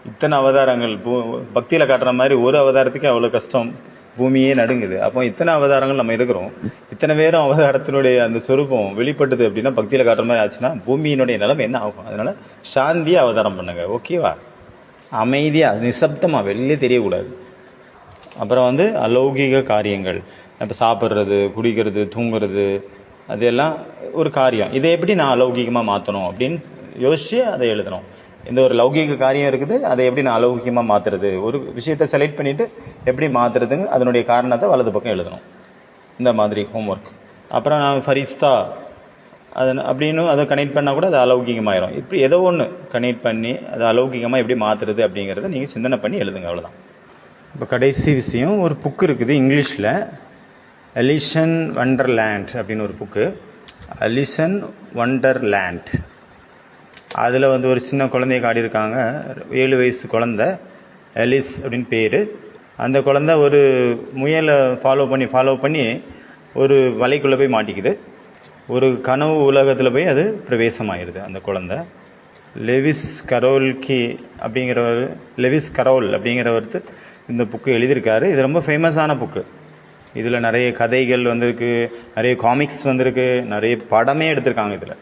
இத்தனை அவதாரங்கள் பக்தியில் காட்டுற மாதிரி ஒரு அவதாரத்துக்கு அவ்வளோ கஷ்டம், பூமியே நடுங்குது. அப்போ இத்தனை அவதாரங்கள் நம்ம இருக்கிறோம், இத்தனை பேரும் அவதாரத்தினுடைய அந்த சொரூபம் வெளிப்பட்டது அப்படின்னா பக்தியில் காட்டுற மாதிரி ஆச்சுன்னா பூமியினுடைய நிலைமை என்ன ஆகும்? அதனால் சாந்தியாக அவதாரம் பண்ணுங்க, ஓகேவா? அமைதியாக நிசப்தமாக வெளியே தெரியக்கூடாது. அப்புறம் வந்து அலௌகிக காரியங்கள், இப்போ சாப்பிட்றது, குடிக்கிறது, தூங்குறது, அதெல்லாம் ஒரு காரியம். இதை எப்படி நான் அலௌகிகமாக மாற்றணும் அப்படின்னு யோசித்து அதை எழுதணும். இந்த ஒரு லௌகிக காரியம் இருக்குது, அதை எப்படி நான் அலௌகிகமாக மாற்றுறது, ஒரு விஷயத்தை செலக்ட் பண்ணிவிட்டு எப்படி மாற்றுறதுங்க அதனுடைய காரணத்தை வலது பக்கம் எழுதணும். இந்த மாதிரி ஹோம்ஒர்க். அப்புறம் நான் ஃபரிஸ்தா அப்படின்னு அதை கனெக்ட் பண்ணால் கூட அது அலௌகிகமாயிரும். இப்படி ஏதோ ஒன்று கனெக்ட் பண்ணி அதை அலௌகிகமாக எப்படி மாற்றுறது அப்படிங்கிறத நீங்கள் சிந்தனை பண்ணி எழுதுங்க, அவ்வளோதான். இப்போ கடைசி விஷயம், ஒரு புக்கு இருக்குது இங்கிலீஷில், அலிசன் வண்டர்லேண்ட் அப்படின்னு ஒரு புக்கு. அலிசன் வண்டர்லேண்ட். அதில் வந்து ஒரு சின்ன குழந்தைய காட்டியிருக்காங்க, 7 வயசு குழந்தை, எலிஸ் அப்படின்னு பேர். அந்த குழந்தை ஒரு முயலை ஃபாலோ பண்ணி ஒரு வலைக்குள்ளே போய் மாட்டிக்குது. ஒரு கனவு உலகத்தில் போய் அது பிரவேசமாகிடுது அந்த குழந்தை. லெவிஸ் கரோல் அப்படிங்கிறவர் இந்த புக்கு எழுதியிருக்காரு. இது ரொம்ப ஃபேமஸான புக்கு. இதில் நிறைய கதைகள் வந்திருக்கு, நிறைய காமிக்ஸ் வந்திருக்கு, நிறைய படமே எடுத்திருக்காங்க இதில்,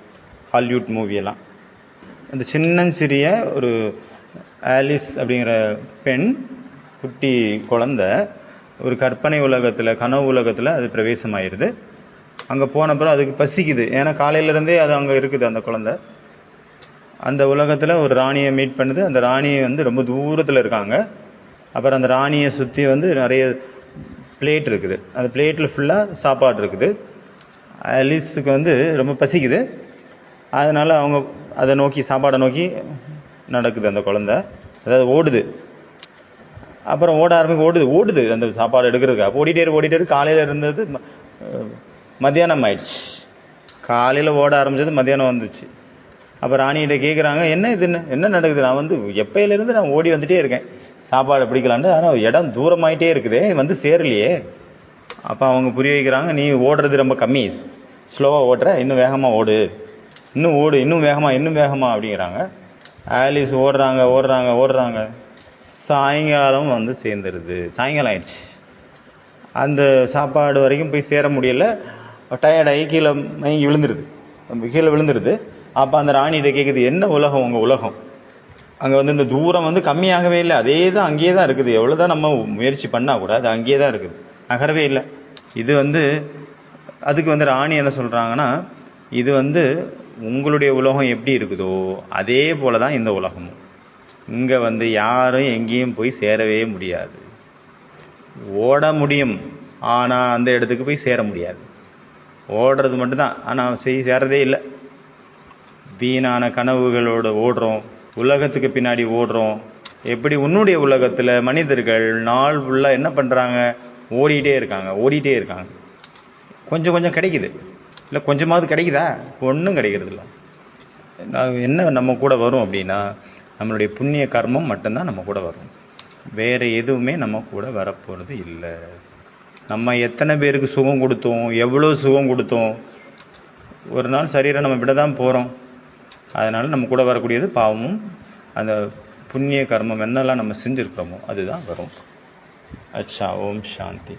ஹாலிவுட் மூவியெல்லாம். அந்த சிறிய ஒரு ஆலிஸ் அப்படிங்கிற பெண், குட்டி குழந்தை, ஒரு கற்பனை உலகத்தில், கனவு உலகத்தில் அது பிரவேசமாயிருது. அங்கே போனப்புறம் அதுக்கு பசிக்குது, ஏன்னா காலையிலேருந்தே அது அங்கே இருக்குது அந்த குழந்தை. அந்த உலகத்தில் ஒரு ராணியை மீட் பண்ணுது. அந்த ராணி வந்து ரொம்ப தூரத்தில் இருக்காங்க. அப்புறம் அந்த ராணியை சுற்றி வந்து நிறைய பிளேட் இருக்குது, அந்த பிளேட்டில் ஃபுல்லாக சாப்பாடு இருக்குது. ஆலிஸுக்கு வந்து ரொம்ப பசிக்குது, அதனால் அவங்க அதை நோக்கி, சாப்பாடை நோக்கி நடக்குது அந்த குழந்தை. அதாவது ஓடுது. அப்புறம் ஓடுது அந்த சாப்பாடு எடுக்கிறதுக்கு. அப்போ ஓடிட்டே காலையில் இருந்தது மத்தியானம் ஆயிடுச்சு. காலையில் ஓட ஆரம்பிச்சது மத்தியானம் வந்துச்சு. அப்போ ராணிகிட்ட கேட்குறாங்க, என்ன நடக்குது? நான் வந்து எப்பயிலேருந்து நான் ஓடி வந்துட்டே இருக்கேன் சாப்பாடு பிடிக்கலான்ட்டு, ஆனால் இடம் தூரமாயிட்டே இருக்குதே, வந்து சேரலையே. அப்போ அவங்க புரிய வைக்கிறாங்க, நீ ஓடுறது ரொம்ப கம்மி, ஸ்லோவாக ஓடுற, இன்னும் வேகமாக ஓடு, இன்னும் வேகமாக அப்படிங்கிறாங்க. ஆலிஸ் ஓடுறாங்க. சாயங்காலம் வந்து சேர்ந்துருது. சாயங்காலம் ஆயிடுச்சு. அந்த சாப்பாடு வரைக்கும் போய் சேர முடியல, டயர்டாகி கீழே விழுந்துருது. அப்போ அந்த ராணிகிட்ட கேட்குது, என்ன உலகம் உங்கள் உலகம்? அங்கே வந்து இந்த தூரம் வந்து கம்மியாகவே இல்லை, அங்கேயே தான் இருக்குது. எவ்வளோதான் நம்ம முயற்சி பண்ணால் கூட அது அங்கேயே தான் இருக்குது, நகரவே இல்லை. இது வந்து அதுக்கு வந்து ராணி என்ன சொல்கிறாங்கன்னா, இது வந்து உங்களுடைய உலகம் எப்படி இருக்குதோ அதே போல தான் இந்த உலகமும். இங்கே வந்து யாரும் எங்கேயும் போய் சேரவே முடியாது. ஓட முடியும், ஆனால் அந்த இடத்துக்கு போய் சேர முடியாது. ஓடுறது மட்டும்தான், ஆனால் சேரதே இல்லை. வீணான கனவுகளோடு ஓடுறோம், உலகத்துக்கு பின்னாடி ஓடுறோம். எப்படி உன்னுடைய உலகத்தில் மனிதர்கள் நாள் ஃபுல்லாக என்ன பண்ணுறாங்க? ஓடிட்டே இருக்காங்க. கொஞ்சம் கிடைக்குது, இல்லை கொஞ்சமாவது கிடைக்குதா? ஒன்றும் கிடைக்கிறது இல்லை. என்ன நம்ம கூட வரும் அப்படின்னா, நம்மளுடைய புண்ணிய கர்மம் மட்டும்தான் நம்ம கூட வரும், வேறு எதுவுமே நம்ம கூட வரப்போகிறது இல்லை. நம்ம எத்தனை பேருக்கு சுகம் கொடுத்தோம், எவ்வளோ சுகம் கொடுத்தோம், ஒரு நாள் சரீரம் நம்ம விட தான் போகிறோம். அதனால் நம்ம கூட வரக்கூடியது பாவமும் அந்த புண்ணிய கர்மம் என்னெல்லாம் நம்ம செஞ்சுருக்கிறோமோ அதுதான் வரும். அச்சா, ஓம் சாந்தி.